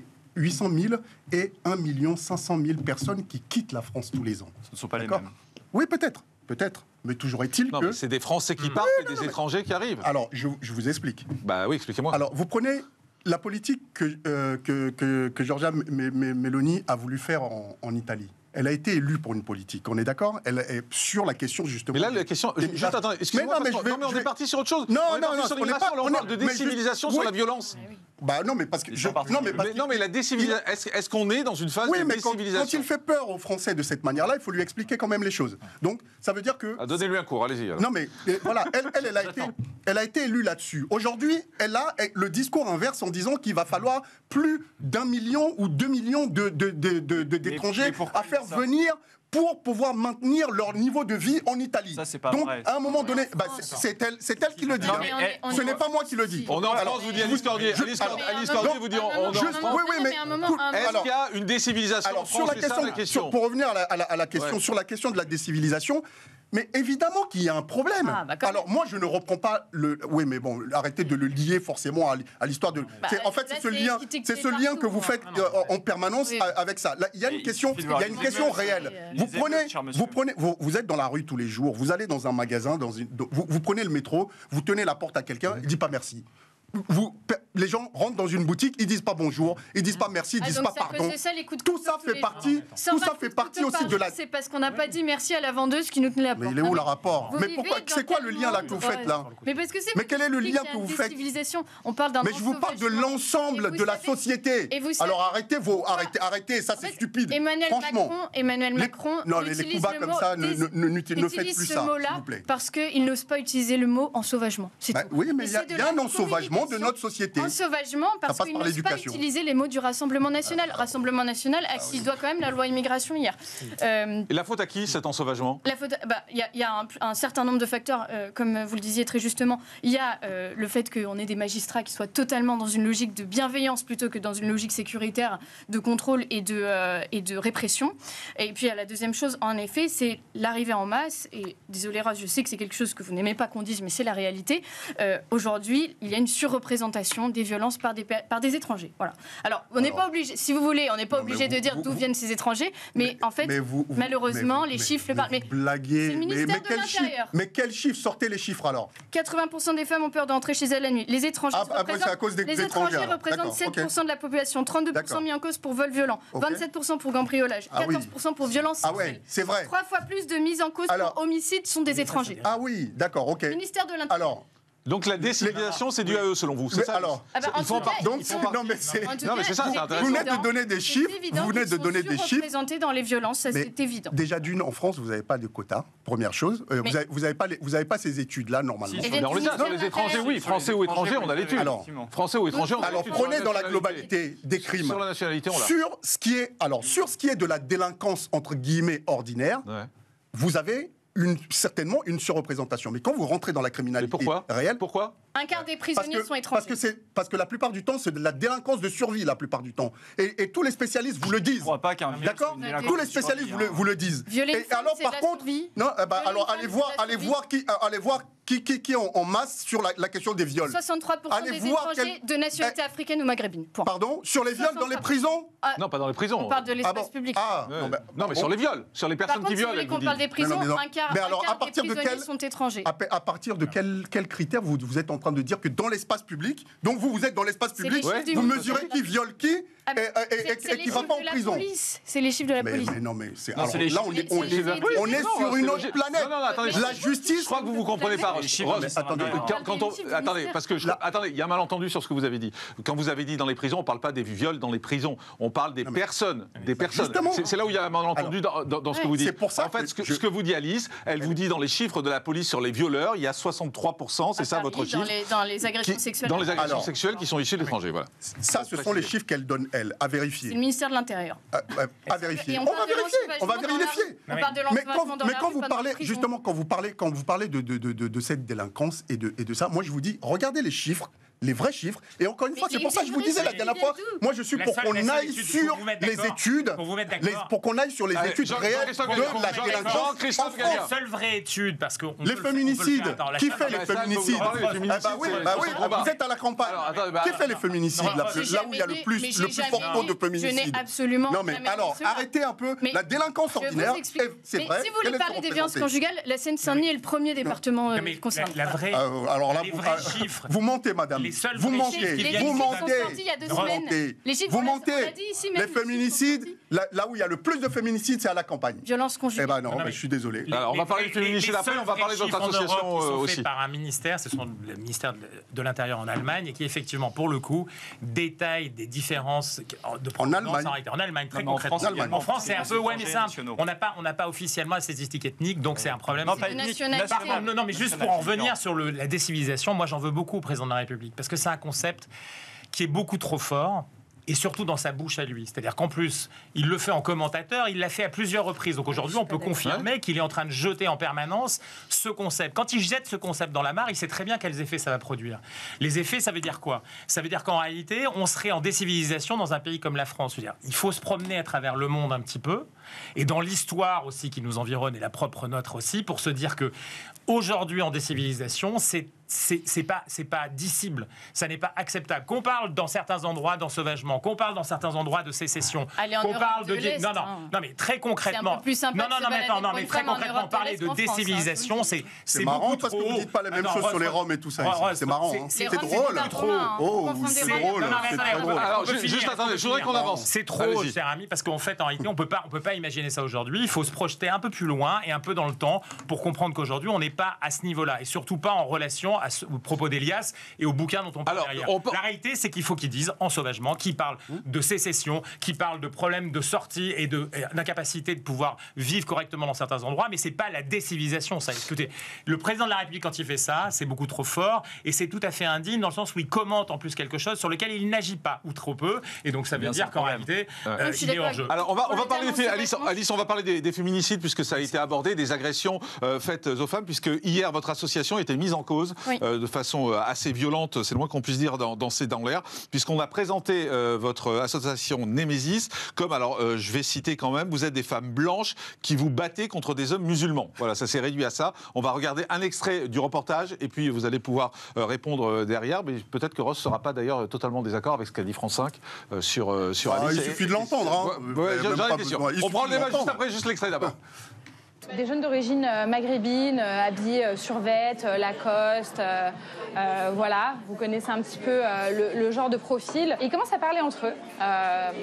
et 1 500 000 personnes qui quittent la France tous les ans. Ce ne sont pas les mêmes. Oui, peut-être. Mais toujours est-il que... c'est des Français qui partent et des étrangers qui arrivent. Alors, je vous explique. Bah oui, expliquez-moi. Alors, vous prenez la politique que Giorgia Meloni a voulu faire en Italie. Elle a été élue pour une politique, on est d'accord? Elle est sur la question justement. Mais là, la question. Juste attendez, excusez-moi. Mais on est parti sur autre chose. Non, on parle de décivilisation sur la violence. Bah non, mais parce que mais la décivilisation. Est-ce qu'on est dans une phase de décivilisation? Quand il fait peur aux Français de cette manière-là, il faut lui expliquer quand même les choses. Donc, ça veut dire que. Donnez-lui un cours, allez-y. Non, mais voilà, elle a été élue là-dessus. Aujourd'hui, elle a le discours inverse en disant qu'il va falloir plus d'1 million ou 2 millions d'étrangers à faire venir pour pouvoir maintenir leur niveau de vie en Italie. Ça, c'est pas donc, vrai. à un moment donné, c'est elle qui le dit. Ce n'est pas moi qui le dis. On est en France, vous dit Alice Cordier. Alice Cordier vous dit on est en France. Oui, mais est-ce qu'il y a une décivilisation en France? C'est ça la question. Pour revenir à la question, sur la question de la décivilisation, mais évidemment qu'il y a un problème. Alors moi, je ne reprends pas le... Oui, mais bon, arrêtez de le lier forcément à l'histoire de... En fait, c'est ce lien que vous faites en permanence avec ça. Là, il y a une question réelle. Vous êtes dans la rue tous les jours, vous allez dans un magasin, vous prenez le métro, vous tenez la porte à quelqu'un, il dit pas merci. Les gens rentrent dans une boutique, ils disent pas bonjour, ils disent pas merci, ils disent pas pardon. Tout ça fait partie aussi de la... C'est parce qu'on n'a pas dit merci à la vendeuse qui nous tenait la porte. Mais il est où le rapport? Mais pourquoi? C'est quoi le lien là que vous faites là? Mais quel est le lien que vous faites? On parle d'un... Mais je vous parle de l'ensemble de la société. Alors arrêtez, ça c'est stupide. Emmanuel Macron les coups bas comme ça, ne faites plus ça, s'il vous plaît. Parce qu'il n'ose pas utiliser le mot ensauvagement. Oui, mais il y a un ensauvagement de notre société. Ensauvagement parce qu'il n'ose pas utiliser les mots du Rassemblement national. Rassemblement national à qui il doit quand même la loi immigration hier. Et la faute à qui, cet ensauvagement? La faute, il y a un certain nombre de facteurs, comme vous le disiez très justement. Il y a le fait qu'on ait des magistrats qui soient totalement dans une logique de bienveillance plutôt que dans une logique sécuritaire de contrôle et de répression. Et puis, il y a la deuxième chose, en effet, c'est l'arrivée en masse. Et désolé, Ross, je sais que c'est quelque chose que vous n'aimez pas qu'on dise, mais c'est la réalité. Aujourd'hui, il y a une surreprésentation des violences par des étrangers. Voilà. Alors, on n'est pas obligé, si vous voulez, on n'est pas obligé de dire d'où viennent ces étrangers, mais en fait, malheureusement, les chiffres le parlent. Mais blaguez. C'est le ministère de l'Intérieur. Mais quels chiffres? Sortez les chiffres alors. 80% des femmes ont peur d'entrer chez elles la nuit. Les étrangers représentent 7% de la population, 32% mis en cause pour vol violent, 27% pour cambriolage, 14% pour violence sexuelle. Ah oui, c'est vrai. 3 fois plus de mises en cause pour homicide sont des étrangers. Ah oui, d'accord, ok. Ministère de l'Intérieur. Alors. Donc la décivilisation, c'est dû à eux, selon vous, c'est ça? Alors, non mais c'est ça, c'est intéressant. Vous venez de donner des chiffres. Vous venez de donner des chiffres. Représentés dans les violences, ça c'est évident. Déjà d'une, en France, vous n'avez pas de quotas. Première chose, vous n'avez pas ces études-là normalement. On les a. Les étrangers, oui. Français ou étrangers, on a l'étude. Français ou étrangers, on a l'étude. Alors prenez dans la globalité des crimes. Sur la nationalité, on l'a. Sur ce qui est de la délinquance entre guillemets ordinaire, vous avez certainement une surreprésentation. Mais quand vous rentrez dans la criminalité réelle... Pourquoi? Un quart des prisonniers sont étrangers. Parce que la plupart du temps, c'est de la délinquance de survie, la plupart du temps. Et tous les spécialistes vous le disent. Je crois pas qu'un viol, d'accord? Tous les spécialistes vous le disent. Et alors, par contre... Non, alors, allez voir qui est en masse sur la question des viols. 63% des étrangers de nationalité africaine ou maghrébine. Point. Pardon? Sur les viols dans les prisons? Non, pas dans les prisons. On parle de l'espace public. Non, mais sur les viols. Sur les personnes qui violent. Par contre, si on parle des prisons, un quart des prisonniers sont étrangers. À partir de quels critères vous êtes en train train de dire que dans l'espace public, donc vous êtes dans l'espace public, vous mesurez qui viole qui et qui ne va pas en prison. C'est les chiffres de la police. Mais non, mais c'est... Alors là, on est sur une autre planète. Non, attendez, la justice... Je crois que vous ne comprenez pas. Attendez, parce que attendez, il y a un malentendu sur ce que vous avez dit. Quand vous avez dit dans les prisons, on ne parle pas des viols dans les prisons. On parle des personnes. C'est là où il y a un malentendu dans ce que vous dites. C'est pour ça en fait, ce que vous dit Alice, elle vous dit dans les chiffres de la police sur les violeurs, il y a 63%, c'est ça votre chiffre, dans les agressions sexuelles. Dans les agressions sexuelles qui sont issues de l'étranger, voilà. Ça, ce sont les chiffres qu'elle donne, elle, à vérifier. C'est le ministère de l'Intérieur. À vérifier. On va vérifier. Mais quand vous parlez, justement, quand vous parlez de cette délinquance et de ça, moi je vous dis, regardez les chiffres. Les vrais chiffres. Et encore une fois, c'est pour ça que je vous disais la dernière fois, moi je suis pour qu'on aille sur les études, pour qu'on aille sur les études réelles de la délinquance. La seule vraie étude, parce que... Les féminicides. Qui fait les féminicides? Bah oui, vous êtes à la campagne. Qui fait les féminicides là où il y a le plus fort taux de féminicides? Je n'ai absolument non mais alors, arrêtez un peu la délinquance ordinaire. C'est vrai. Si vous voulez parler des violences conjugales, la Seine-Saint-Denis est le premier département concerné. Alors là, vous mentez, madame. Vous mentez. Vous mentez. Les féminicides, là où il y a le plus de féminicides, c'est à la campagne. Violence conjugale. Eh ben non, je suis désolé. Alors, on va parler de féminicide après, on va parler de votre association aussi. Par un ministère, ce sont le ministère de l'Intérieur en Allemagne, et qui effectivement, pour le coup, détaille des différences de provenance en Allemagne, très concrètement. En France, c'est un peu, mais simple. On n'a pas officiellement la statistique ethnique, donc c'est un problème. Non, mais juste pour en revenir sur la décivilisation, moi j'en veux beaucoup au président de la République, parce que c'est un concept qui est beaucoup trop fort. Et surtout dans sa bouche à lui. C'est-à-dire qu'en plus, il le fait en commentateur, il l'a fait à plusieurs reprises. Donc aujourd'hui, on peut confirmer qu'il est en train de jeter en permanence ce concept. Quand il jette ce concept dans la mare, il sait très bien quels effets ça va produire. Les effets, ça veut dire quoi? Ça veut dire qu'en réalité, on serait en décivilisation dans un pays comme la France. Je veux dire, il faut se promener à travers le monde un petit peu, et dans l'histoire aussi qui nous environne, et la propre nôtre aussi, pour se dire que aujourd'hui, en décivilisation, c'est pas dissible, ça n'est pas acceptable. Qu'on parle dans certains endroits d'ensauvagement, qu'on parle dans certains endroits de sécession, qu'on parle de non mais très concrètement, mais très concrètement parler de décivilisation, c'est marrant parce que vous dites pas la même chose sur les Roms et tout ça. C'est marrant, c'est drôle. Oh, c'est drôle. Alors juste attendez, je voudrais qu'on avance. C'est trop, cher ami, parce qu'en fait, en réalité, on peut pas imaginer ça aujourd'hui. Il faut se projeter un peu plus loin et un peu dans le temps pour comprendre qu'aujourd'hui, on n'est pas à ce niveau-là, et surtout pas en relation au propos d'Elias et au bouquin dont on parle derrière. La réalité, c'est qu'il faut qu'ils disent ensauvagement, qu'ils parlent de sécession, qu'ils parlent de problèmes de sortie et d'incapacité de pouvoir vivre correctement dans certains endroits, mais c'est pas la décivilisation, ça. Écoutez, le président de la République, quand il fait ça, c'est beaucoup trop fort, et c'est tout à fait indigne dans le sens où il commente en plus quelque chose sur lequel il n'agit pas, ou trop peu, et donc ça veut dire qu'en réalité, il est hors jeu. Alors on va parler des Alice, on va parler des féminicides, puisque ça a été abordé, des agressions faites aux femmes, puisque hier, votre association a été mise en cause de façon assez violente, c'est le moins qu'on puisse dire dans C'est dans l'air, puisqu'on a présenté votre association Némésis comme, alors je vais citer quand même, vous êtes des femmes blanches qui vous battez contre des hommes musulmans. Voilà, ça s'est réduit à ça. On va regarder un extrait du reportage et puis vous allez pouvoir répondre derrière, mais peut-être que Ross ne sera pas d'ailleurs totalement désaccord avec ce qu'a dit France 5 sur Alice. Il suffit de l'entendre. J'en étais sûr. On prend le débat juste après, juste l'extrait d'abord. Des jeunes d'origine maghrébine, habillés survêt, Lacoste, voilà, vous connaissez un petit peu le genre de profil. Et ils commencent à parler entre eux,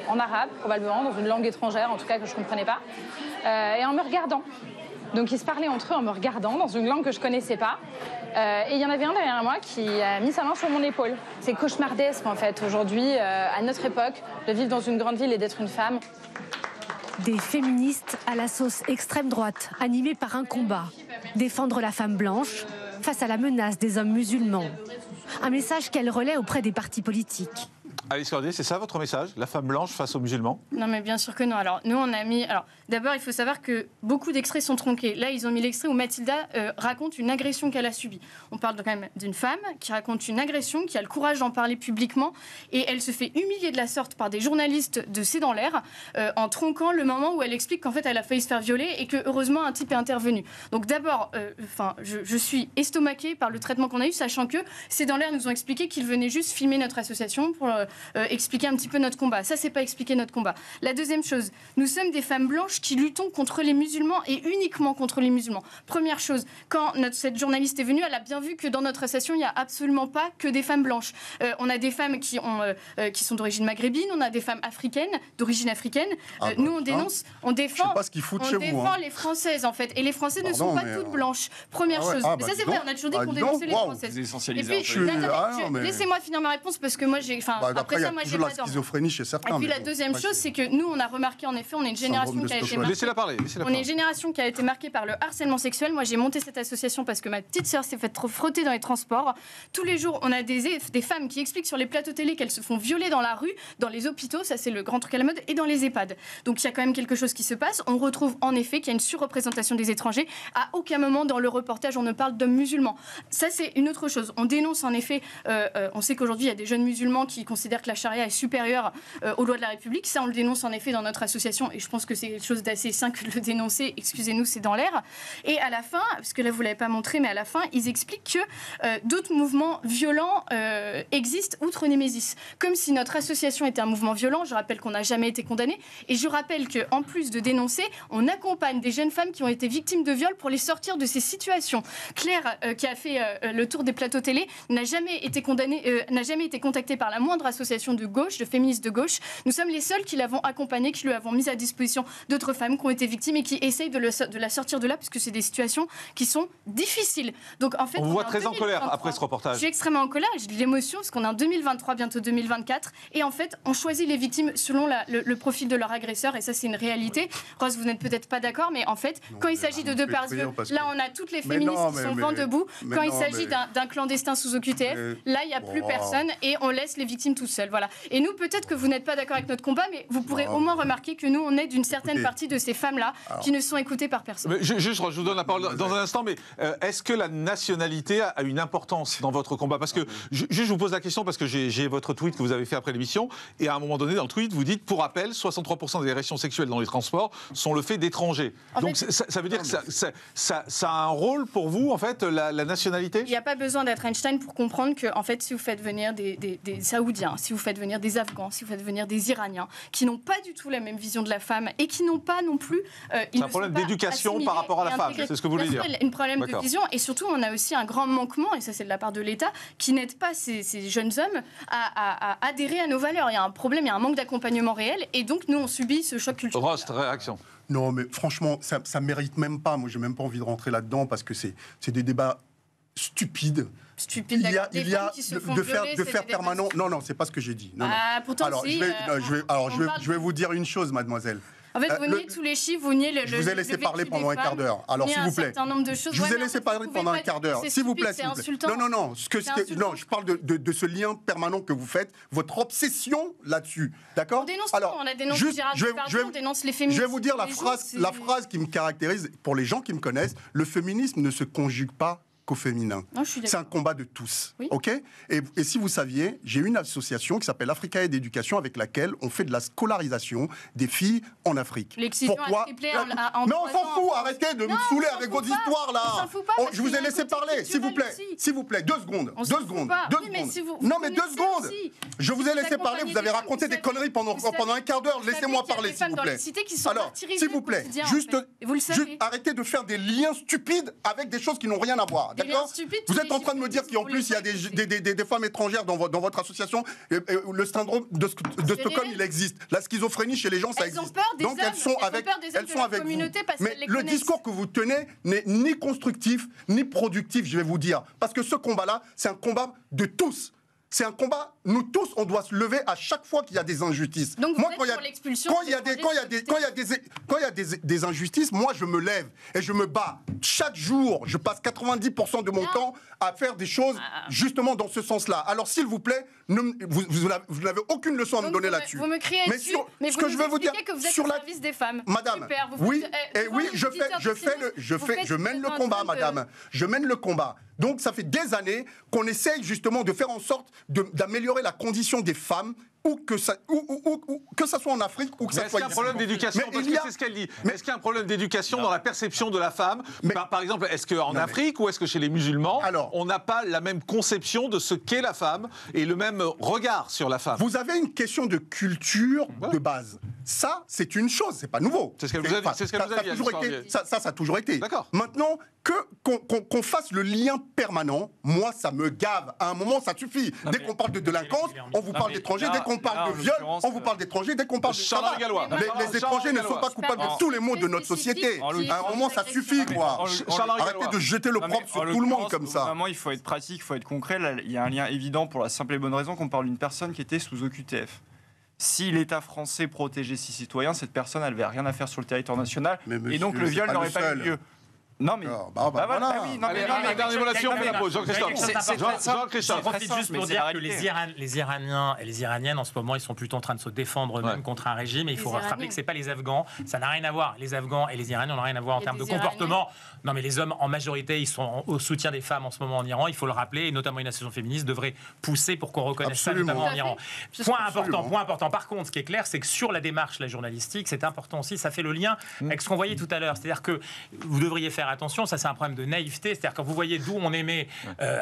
en arabe probablement, dans une langue étrangère en tout cas que je ne comprenais pas, et en me regardant. Donc ils se parlaient entre eux en me regardant dans une langue que je ne connaissais pas. Et il y en avait un derrière moi qui a mis sa main sur mon épaule. C'est cauchemardesque en fait aujourd'hui, à notre époque, de vivre dans une grande ville et d'être une femme. Des féministes à la sauce extrême droite, animées par un combat. Défendre la femme blanche face à la menace des hommes musulmans. Un message qu'elle relaie auprès des partis politiques. Alice Cordier, c'est ça votre message? La femme blanche face aux musulmans? Non, mais bien sûr que non. Alors, nous, on a mis... Alors, d'abord, il faut savoir que beaucoup d'extraits sont tronqués. Là, ils ont mis l'extrait où Mathilda raconte une agression qu'elle a subie. On parle quand même d'une femme qui raconte une agression, qui a le courage d'en parler publiquement, et elle se fait humilier de la sorte par des journalistes de C'est dans l'air, en tronquant le moment où elle explique qu'en fait, elle a failli se faire violer et que, heureusement, un type est intervenu. Donc, d'abord, je suis estomaquée par le traitement qu'on a eu, sachant que C'est dans l'air nous ont expliqué qu'ils venaient juste filmer notre association expliquer un petit peu notre combat. Ça, c'est pas expliquer notre combat. La deuxième chose, nous sommes des femmes blanches qui luttons contre les musulmans et uniquement contre les musulmans. Première chose, quand cette journaliste est venue, elle a bien vu que dans notre association, il n'y a absolument pas que des femmes blanches. On a des femmes qui sont d'origine maghrébine, on a des femmes africaines, d'origine africaine. Nous, on dénonce, on défend les Françaises, en fait. Et les Françaises ne sont pas toutes blanches. Première chose. Mais ça, c'est vrai, on a toujours dit qu'on dénonçait les Françaises. Et puis, laissez-moi finir ma réponse parce que moi, après ça, moi, j'ai pas d'ordre. Schizophrénie chez certains. Et puis la deuxième chose, c'est que nous, on a remarqué, en effet, on est une génération qui a été marquée. On est une génération qui a été marquée par le harcèlement sexuel. Moi, j'ai monté cette association parce que ma petite sœur s'est fait frotter dans les transports. Tous les jours, on a des femmes qui expliquent sur les plateaux télé qu'elles se font violer dans la rue, dans les hôpitaux, ça c'est le grand truc à la mode, et dans les EHPAD. Donc il y a quand même quelque chose qui se passe. On retrouve en effet qu'il y a une surreprésentation des étrangers. À aucun moment dans le reportage, on ne parle d'hommes musulmans. Ça, c'est une autre chose. On dénonce en effet, on sait qu'aujourd'hui, il y a des jeunes musulmans qui considèrent que la charia est supérieure aux lois de la République. Ça, on le dénonce en effet dans notre association, et je pense que c'est quelque chose d'assez sain que de le dénoncer. Excusez-nous, c'est dans l'air. Et à la fin, parce que là, vous ne l'avez pas montré, mais à la fin, ils expliquent que d'autres mouvements violents existent outre Némésis. Comme si notre association était un mouvement violent. Je rappelle qu'on n'a jamais été condamné. Et je rappelle qu'en plus de dénoncer, on accompagne des jeunes femmes qui ont été victimes de viol pour les sortir de ces situations. Claire, qui a fait le tour des plateaux télé, n'a jamais été condamnée, n'a jamais été contactée par la moindre association de gauche, de féministes de gauche. Nous sommes les seuls qui l'avons accompagnée, qui lui avons mis à disposition d'autres femmes qui ont été victimes et qui essayent de la sortir de là, parce que c'est des situations qui sont difficiles. Donc en fait, on vous voit très en colère après ce reportage. Je suis extrêmement en colère, j'ai de l'émotion parce qu'on est en 2023, bientôt 2024, et en fait, on choisit les victimes selon le profil de leur agresseur, et ça, c'est une réalité. Rose, vous n'êtes peut-être pas d'accord, mais en fait, quand il s'agit de deux par deux, là, on a toutes les féministes qui sont vent debout. Quand il s'agit d'un clandestin sous OQTF, là, il n'y a plus personne, et on laisse les victimes toutes seules. Voilà. Et nous, peut-être que vous n'êtes pas d'accord avec notre combat, mais vous pourrez au moins remarquer que nous, on est d'une certaine partie de ces femmes-là qui ne sont écoutées par personne. Mais juste, je vous donne la parole dans un instant, mais est-ce que la nationalité a une importance dans votre combat? Parce que, je vous pose la question parce que j'ai votre tweet que vous avez fait après l'émission, et à un moment donné, dans le tweet, vous dites, pour rappel, 63% des agressions sexuelles dans les transports sont le fait d'étrangers. Donc ça veut dire que ça a un rôle pour vous, en fait, la nationalité? Il n'y a pas besoin d'être Einstein pour comprendre que, en fait, si vous faites venir des Saoudiens, si vous faites venir des Afghans, si vous faites venir des Iraniens, qui n'ont pas du tout la même vision de la femme et qui n'ont pas non plus... c'est un problème d'éducation par rapport à la femme, c'est ce que vous voulez dire? Un problème de vision, et surtout, on a aussi un grand manquement, et ça c'est de la part de l'État, qui n'aide pas ces jeunes hommes à adhérer à nos valeurs. Il y a un problème, il y a un manque d'accompagnement réel, et donc nous, on subit ce choc culturel. Rost, réaction. Non, mais franchement, ça ne mérite même pas. Moi, j'ai même pas envie de rentrer là-dedans parce que c'est des débats stupides. Stupide, il y a de faire permanent. Non, c'est pas ce que j'ai dit. Non. Pourtant, alors, je vais vous dire une chose, mademoiselle. En fait, vous niez tous les chiffres, vous niez le. Je vous ai laissé parler pendant un quart d'heure. Alors, s'il vous plaît. Je vous ai laissé parler pendant un quart d'heure. S'il vous plaît, s'il vous plaît. Non. Je parle de ce lien permanent que vous faites, votre obsession là-dessus. D'accord? On dénonce tout. On a dénoncé Gérard Depardieu, on dénonce les féministes. Je vais vous dire la phrase qui me caractérise, pour les gens qui me connaissent, le féminisme ne se conjugue pas qu'au féminin. C'est un combat de tous. Oui. Ok? Et si vous saviez, j'ai une association qui s'appelle Africa Aid Éducation avec laquelle on fait de la scolarisation des filles en Afrique. Pourquoi? Mais on s'en fout, arrêtez de me saouler avec vos histoires là. Je vous ai laissé parler, s'il vous plaît. S'il vous plaît, 2 secondes. 2 secondes. Non mais 2 secondes. Je vous ai laissé parler, vous avez raconté des conneries pendant un quart d'heure. Laissez-moi parler, s'il vous plaît. Alors, s'il vous plaît, juste arrêtez de faire des liens stupides avec des choses qui n'ont rien à voir. D'accord? Vous êtes en train de me dire qu'en plus il y a des femmes étrangères dans votre association. Le syndrome de Stockholm, il existe. La schizophrénie chez les gens, ça existe. Donc elles sont avec vous. Mais le discours que vous tenez n'est ni constructif ni productif, je vais vous dire. Parce que ce combat-là, c'est un combat de tous. C'est un combat, nous tous, on doit se lever à chaque fois qu'il y a des injustices. Donc vous êtes pour l'expulsion. Quand il y a des injustices, moi je me lève et je me bats. Chaque jour, je passe 90% de mon temps à faire des choses justement dans ce sens-là. Alors s'il vous plaît, vous n'avez aucune leçon à me donner là-dessus. Vous me criez dessus, mais ce que je veux vous dire que vous êtes au service des femmes. Madame, je mène le combat, madame. Je mène le combat. Donc ça fait des années qu'on essaye justement de faire en sorte d'améliorer la condition des femmes, que ça soit en Afrique ou que ça soit ici. Est-ce qu'il y a un problème d'éducation? Parce que c'est ce qu'elle dit. Est-ce qu'il y a un problème d'éducation dans la perception de la femme? Par exemple, est-ce qu'en Afrique ou est-ce que chez les musulmans, on n'a pas la même conception de ce qu'est la femme et le même regard sur la femme? Vous avez une question de culture de base. Ça, c'est une chose, c'est pas nouveau. C'est ce qu'elle vous a dit. Ça a toujours été. D'accord. Maintenant, qu'on fasse le lien permanent, moi, ça me gave. À un moment, ça suffit. Dès qu'on parle de délinquance, on vous parle d'étrangers. Dès qu'on parle de viol, on vous parle d'étrangers. Dès qu'on parle de les étrangers ne sont pas coupables de tous les maux de notre société. À un moment, ça suffit, quoi. Arrêtez de jeter le propre sur tout le monde comme ça. Vraiment, il faut être pratique, il faut être concret. Là, il y a un lien évident pour la simple et bonne raison qu'on parle d'une personne qui était sous OQTF. Si l'État français protégeait ses citoyens, cette personne, elle n'avait rien à faire sur le territoire national. Et donc le viol n'aurait pas eu lieu. Non mais voilà. Allez, dernier mot là-dessus, on fait la pause. Jean-Christophe. Je profite juste pour dire que les Iraniens et les Iraniennes en ce moment, ils sont plutôt en train de se défendre eux-mêmes contre un régime. Et il faut rappeler que c'est pas les Afghans. Ça n'a rien à voir. Les Afghans et les Iraniens n'ont rien à voir en termes de comportement. Non mais les hommes en majorité, ils sont au soutien des femmes en ce moment en Iran. Il faut le rappeler. Et notamment une association féministe devrait pousser pour qu'on reconnaisse ça, notamment en Iran. Point important. Par contre, ce qui est clair, c'est que sur la démarche journalistique, c'est important aussi. Ça fait le lien avec ce qu'on voyait tout à l'heure. C'est-à-dire que vous devriez faire attention, ça c'est un problème de naïveté, c'est-à-dire quand vous voyez d'où on émet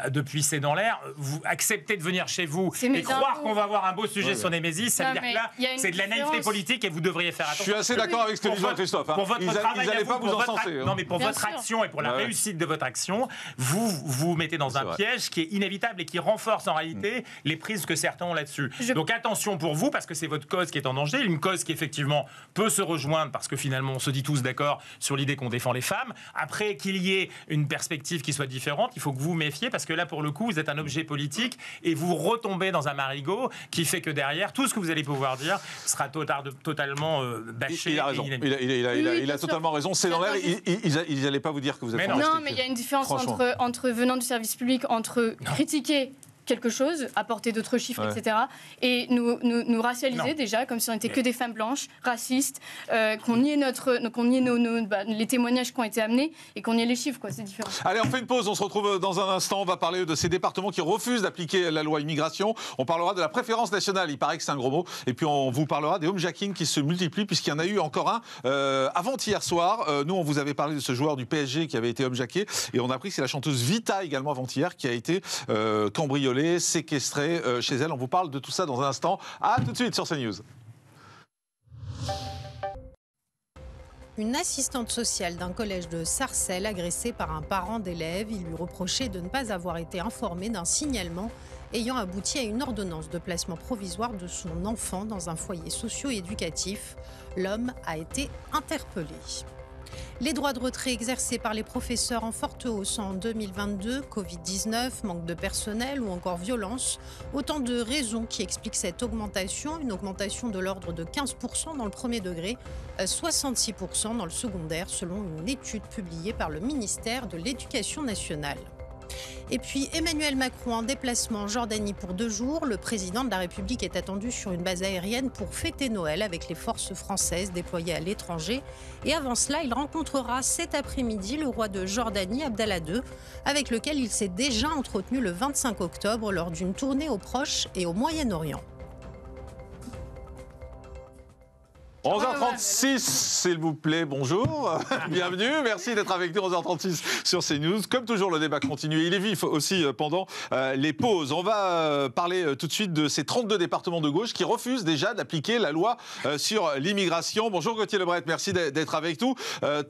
depuis C'est dans l'air, vous acceptez de venir chez vous et croire qu'on va avoir un beau sujet sur Némésis, ça veut dire que là, c'est de la naïveté politique et vous devriez faire attention. Je suis assez d'accord avec ce que dit Jean-Christophe. Pour votre travail, ils n'allaient pas vous encenser. Non mais pour votre action et pour la réussite de votre action, vous mettez dans un piège qui est inévitable et qui renforce en réalité les prises que certains ont là-dessus. Donc attention pour vous, parce que c'est votre cause qui est en danger, une cause qui effectivement peut se rejoindre parce que finalement on se dit tous d'accord sur l'idée qu'on défend les femmes. Après qu'il y ait une perspective qui soit différente, il faut que vous méfiez parce que là, pour le coup, vous êtes un objet politique et vous retombez dans un marigot qui fait que derrière, tout ce que vous allez pouvoir dire sera totalement bâché. Il a raison. Il a totalement raison. C'est dans l'air. Ils n'allaient pas vous dire que vous êtes. Non, mais il y a une différence entre venant du service public, entre critiquer quelque chose, apporter d'autres chiffres, etc. Et nous racialiser déjà, comme si on n'était que des femmes blanches, racistes, qu'on nie les témoignages qui ont été amenés et qu'on nie les chiffres, quoi. C'est différent. Allez, on fait une pause, on se retrouve dans un instant. On va parler de ces départements qui refusent d'appliquer la loi immigration. On parlera de la préférence nationale, il paraît que c'est un gros mot. Et puis on vous parlera des homejacking qui se multiplient, puisqu'il y en a eu encore un avant-hier soir. Nous, on vous avait parlé de ce joueur du PSG qui avait été homejacké. Et on a appris que c'est la chanteuse Vita également avant-hier qui a été cambriolée, séquestrée chez elle. On vous parle de tout ça dans un instant. À tout de suite sur CNews. Une assistante sociale d'un collège de Sarcelles agressée par un parent d'élève. Il lui reprochait de ne pas avoir été informé d'un signalement ayant abouti à une ordonnance de placement provisoire de son enfant dans un foyer socio-éducatif. L'homme a été interpellé. Les droits de retrait exercés par les professeurs en forte hausse en 2022, Covid-19, manque de personnel ou encore violence. Autant de raisons qui expliquent cette augmentation, une augmentation de l'ordre de 15% dans le premier degré, 66% dans le secondaire, selon une étude publiée par le ministère de l'Éducation nationale. Et puis Emmanuel Macron en déplacement en Jordanie pour 2 jours. Le président de la République est attendu sur une base aérienne pour fêter Noël avec les forces françaises déployées à l'étranger. Et avant cela, il rencontrera cet après-midi le roi de Jordanie, Abdallah II, avec lequel il s'est déjà entretenu le 25 octobre lors d'une tournée au Proche et au Moyen-Orient. 11h36, s'il vous plaît, bonjour, bienvenue, merci d'être avec nous, 11h36 sur CNews. Comme toujours, le débat continue, il est vif aussi pendant les pauses. On va parler tout de suite de ces 32 départements de gauche qui refusent déjà d'appliquer la loi sur l'immigration. Bonjour Gauthier Lebret, merci d'être avec nous.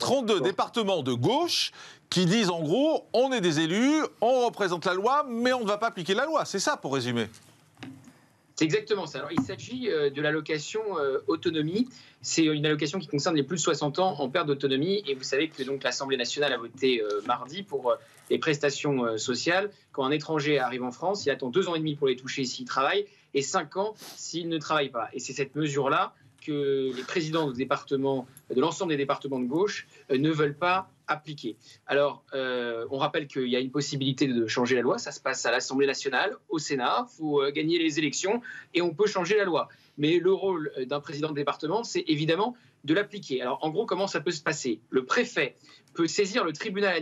32 départements de gauche qui disent en gros, on est des élus, on représente la loi, mais on ne va pas appliquer la loi. C'est ça pour résumer. C'est exactement ça. Alors, il s'agit de l'allocation autonomie. C'est une allocation qui concerne les plus de 60 ans en perte d'autonomie. Et vous savez que donc l'Assemblée nationale a voté mardi pour les prestations sociales. Quand un étranger arrive en France, il attend 2 ans et demi pour les toucher s'il travaille et 5 ans s'il ne travaille pas. Et c'est cette mesure-là que les présidents de départements, de l'ensemble des départements de gauche ne veulent pas appliquer. Alors, on rappelle qu'il y a une possibilité de changer la loi. Ça se passe à l'Assemblée nationale, au Sénat. Il faut gagner les élections et on peut changer la loi. Mais le rôle d'un président de département, c'est évidemment de l'appliquer. Alors, en gros, comment ça peut se passer ? Le préfet peut saisir le tribunal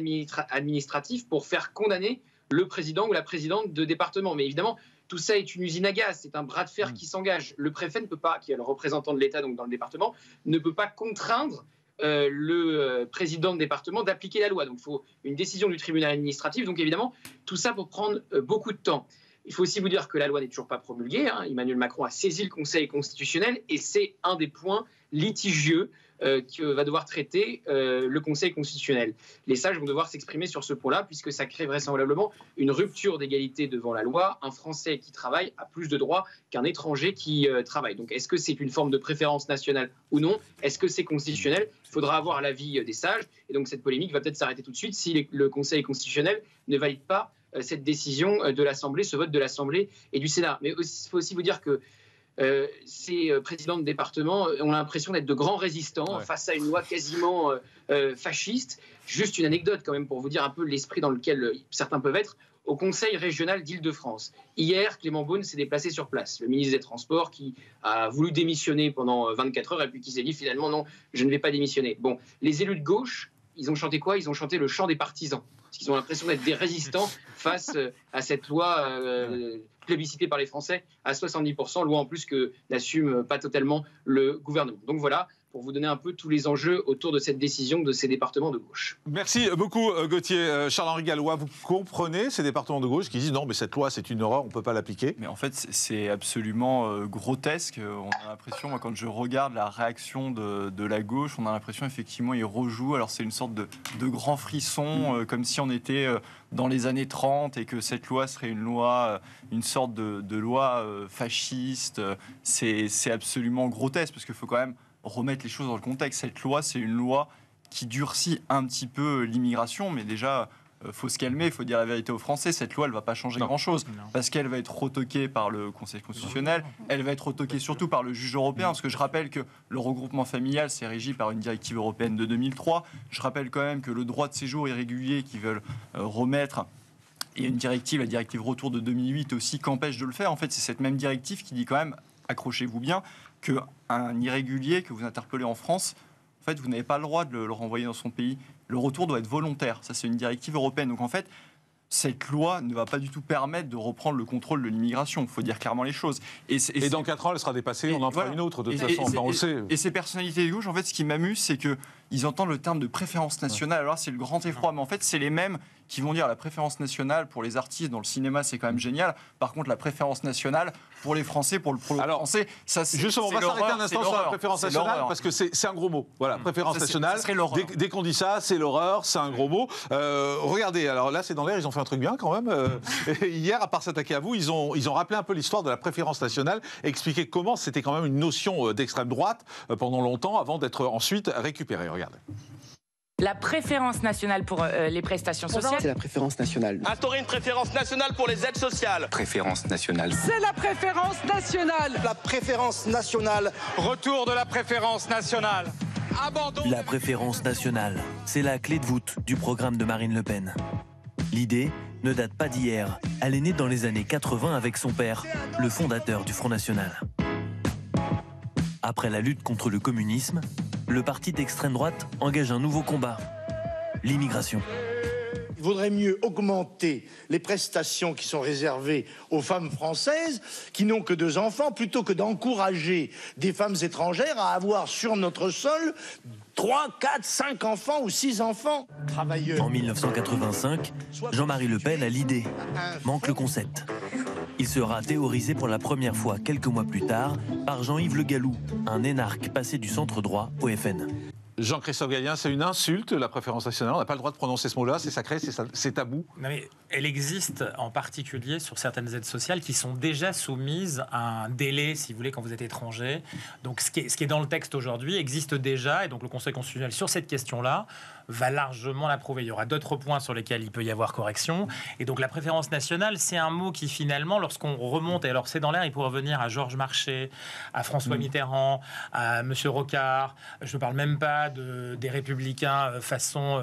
administratif pour faire condamner le président ou la présidente de département. Mais évidemment, tout ça est une usine à gaz, c'est un bras de fer qui s'engage. Le préfet ne peut pas, qui est le représentant de l'État donc dans le département, ne peut pas contraindre le président de département d'appliquer la loi. Donc il faut une décision du tribunal administratif. Donc évidemment, tout ça peut prendre beaucoup de temps. Il faut aussi vous dire que la loi n'est toujours pas promulguée. Emmanuel Macron a saisi le Conseil constitutionnel et c'est un des points litigieux que va devoir traiter le Conseil constitutionnel. Les sages vont devoir s'exprimer sur ce point-là puisque ça crée vraisemblablement une rupture d'égalité devant la loi. Un Français qui travaille a plus de droits qu'un étranger qui travaille. Donc est-ce que c'est une forme de préférence nationale ou non? Est-ce que c'est constitutionnel? Il faudra avoir l'avis des sages. Et donc cette polémique va peut-être s'arrêter tout de suite si le Conseil constitutionnel ne valide pas cette décision de l'Assemblée, ce vote de l'Assemblée et du Sénat. Mais il faut aussi vous dire que ces présidents de département ont l'impression d'être de grands résistants face à une loi quasiment fasciste. Juste une anecdote quand même pour vous dire un peu l'esprit dans lequel certains peuvent être. Au Conseil régional d'Île-de-France, hier, Clément Beaune s'est déplacé sur place, le ministre des Transports qui a voulu démissionner pendant 24 heures et puis qui s'est dit finalement non, je ne vais pas démissionner. Bon, les élus de gauche, ils ont chanté quoi? Ils ont chanté le chant des partisans. Parce qu'ils ont l'impression d'être des résistants face à cette loi plébiscitée par les Français à 70%, loi en plus que n'assume pas totalement le gouvernement. Donc voilà, pour vous donner un peu tous les enjeux autour de cette décision de ces départements de gauche. Merci beaucoup Gauthier. Charles-Henri Gallois, vous comprenez ces départements de gauche qui disent non mais cette loi c'est une horreur, on ne peut pas l'appliquer? Mais en fait c'est absolument grotesque. On a l'impression, moi, quand je regarde la réaction de la gauche, on a l'impression effectivement ils rejouent. Alors c'est une sorte de grand frisson, comme si on était dans les années 30 et que cette loi serait une loi, une sorte de loi fasciste. C'est absolument grotesque parce qu'il faut quand même remettre les choses dans le contexte. Cette loi, c'est une loi qui durcit un petit peu l'immigration, mais déjà, faut se calmer, il faut dire la vérité aux Français. Cette loi, elle ne va pas changer grand-chose, parce qu'elle va être retoquée par le Conseil constitutionnel, elle va être retoquée surtout par le juge européen, parce que je rappelle que le regroupement familial, c'est régi par une directive européenne de 2003. Je rappelle quand même que le droit de séjour irrégulier qu'ils veulent remettre, il y a une directive, la directive retour de 2008 aussi, qui empêche de le faire. En fait, c'est cette même directive qui dit quand même, accrochez-vous bien, qu'un irrégulier que vous interpellez en France, en fait, vous n'avez pas le droit de le renvoyer dans son pays. Le retour doit être volontaire. Ça, c'est une directive européenne. Donc, en fait, cette loi ne va pas du tout permettre de reprendre le contrôle de l'immigration. Il faut dire clairement les choses. Et dans 4 ans, elle sera dépassée, on en fera une autre, de toute façon, on le sait. Et ces personnalités de gauche, en fait, ce qui m'amuse, c'est qu'ils entendent le terme de préférence nationale. Alors, c'est le grand effroi. Mais en fait, c'est les mêmes qui vont dire la préférence nationale pour les artistes dans le cinéma, c'est quand même génial. Par contre, la préférence nationale pour les Français, pour le français, ça c'est justement, on va s'arrêter un instant sur la préférence nationale parce que c'est un gros mot. Voilà, préférence nationale. Dès qu'on dit ça, c'est l'horreur, c'est un gros mot. Regardez, alors là, c'est dans l'air, ils ont fait un truc bien quand même. Hier, à part s'attaquer à vous, ils ont rappelé un peu l'histoire de la préférence nationale, expliqué comment c'était quand même une notion d'extrême droite pendant longtemps, avant d'être ensuite récupérée. Regardez. La préférence nationale pour les prestations sociales. C'est la préférence nationale. Instaurer une préférence nationale pour les aides sociales. Préférence nationale. C'est la préférence nationale. La préférence nationale. Retour de la préférence nationale. Abandon. La préférence nationale, c'est la clé de voûte du programme de Marine Le Pen. L'idée ne date pas d'hier. Elle est née dans les années 80 avec son père, le fondateur du Front National. Après la lutte contre le communisme, le parti d'extrême droite engage un nouveau combat, l'immigration. Il vaudrait mieux augmenter les prestations qui sont réservées aux femmes françaises qui n'ont que 2 enfants, plutôt que d'encourager des femmes étrangères à avoir sur notre sol 3, 4, 5 enfants ou 6 enfants. Travailleurs. En 1985, Jean-Marie Le Pen a l'idée, manque le concept. Il sera théorisé pour la première fois quelques mois plus tard par Jean-Yves Le Gallou, un énarque passé du centre droit au FN. Jean-Christophe Gallien, c'est une insulte, la préférence nationale. On n'a pas le droit de prononcer ce mot-là, c'est sacré, c'est tabou. Non mais elle existe en particulier sur certaines aides sociales qui sont déjà soumises à un délai, si vous voulez, quand vous êtes étranger. Donc ce qui est dans le texte aujourd'hui existe déjà, et donc le Conseil constitutionnel, sur cette question-là, va largement l'approuver. Il y aura d'autres points sur lesquels il peut y avoir correction. Et donc la préférence nationale, c'est un mot qui finalement, lorsqu'on remonte, et alors c'est dans l'air, il pourrait revenir à Georges Marchais, à François Mitterrand, à M. Rocard, je ne parle même pas pas des Républicains façon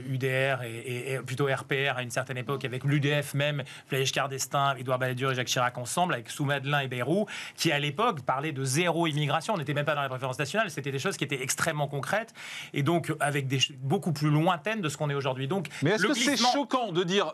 UDR et plutôt RPR à une certaine époque, avec l'UDF même, Valéry Giscard d'Estaing, Édouard Balladur et Jacques Chirac ensemble, avec Soumadelin et Bayrou, qui à l'époque parlaient de zéro immigration. On n'était même pas dans la préférence nationale, c'était des choses qui étaient extrêmement concrètes et donc avec beaucoup plus lointaines de ce qu'on est aujourd'hui. Donc, mais est-ce que c'est choquant de dire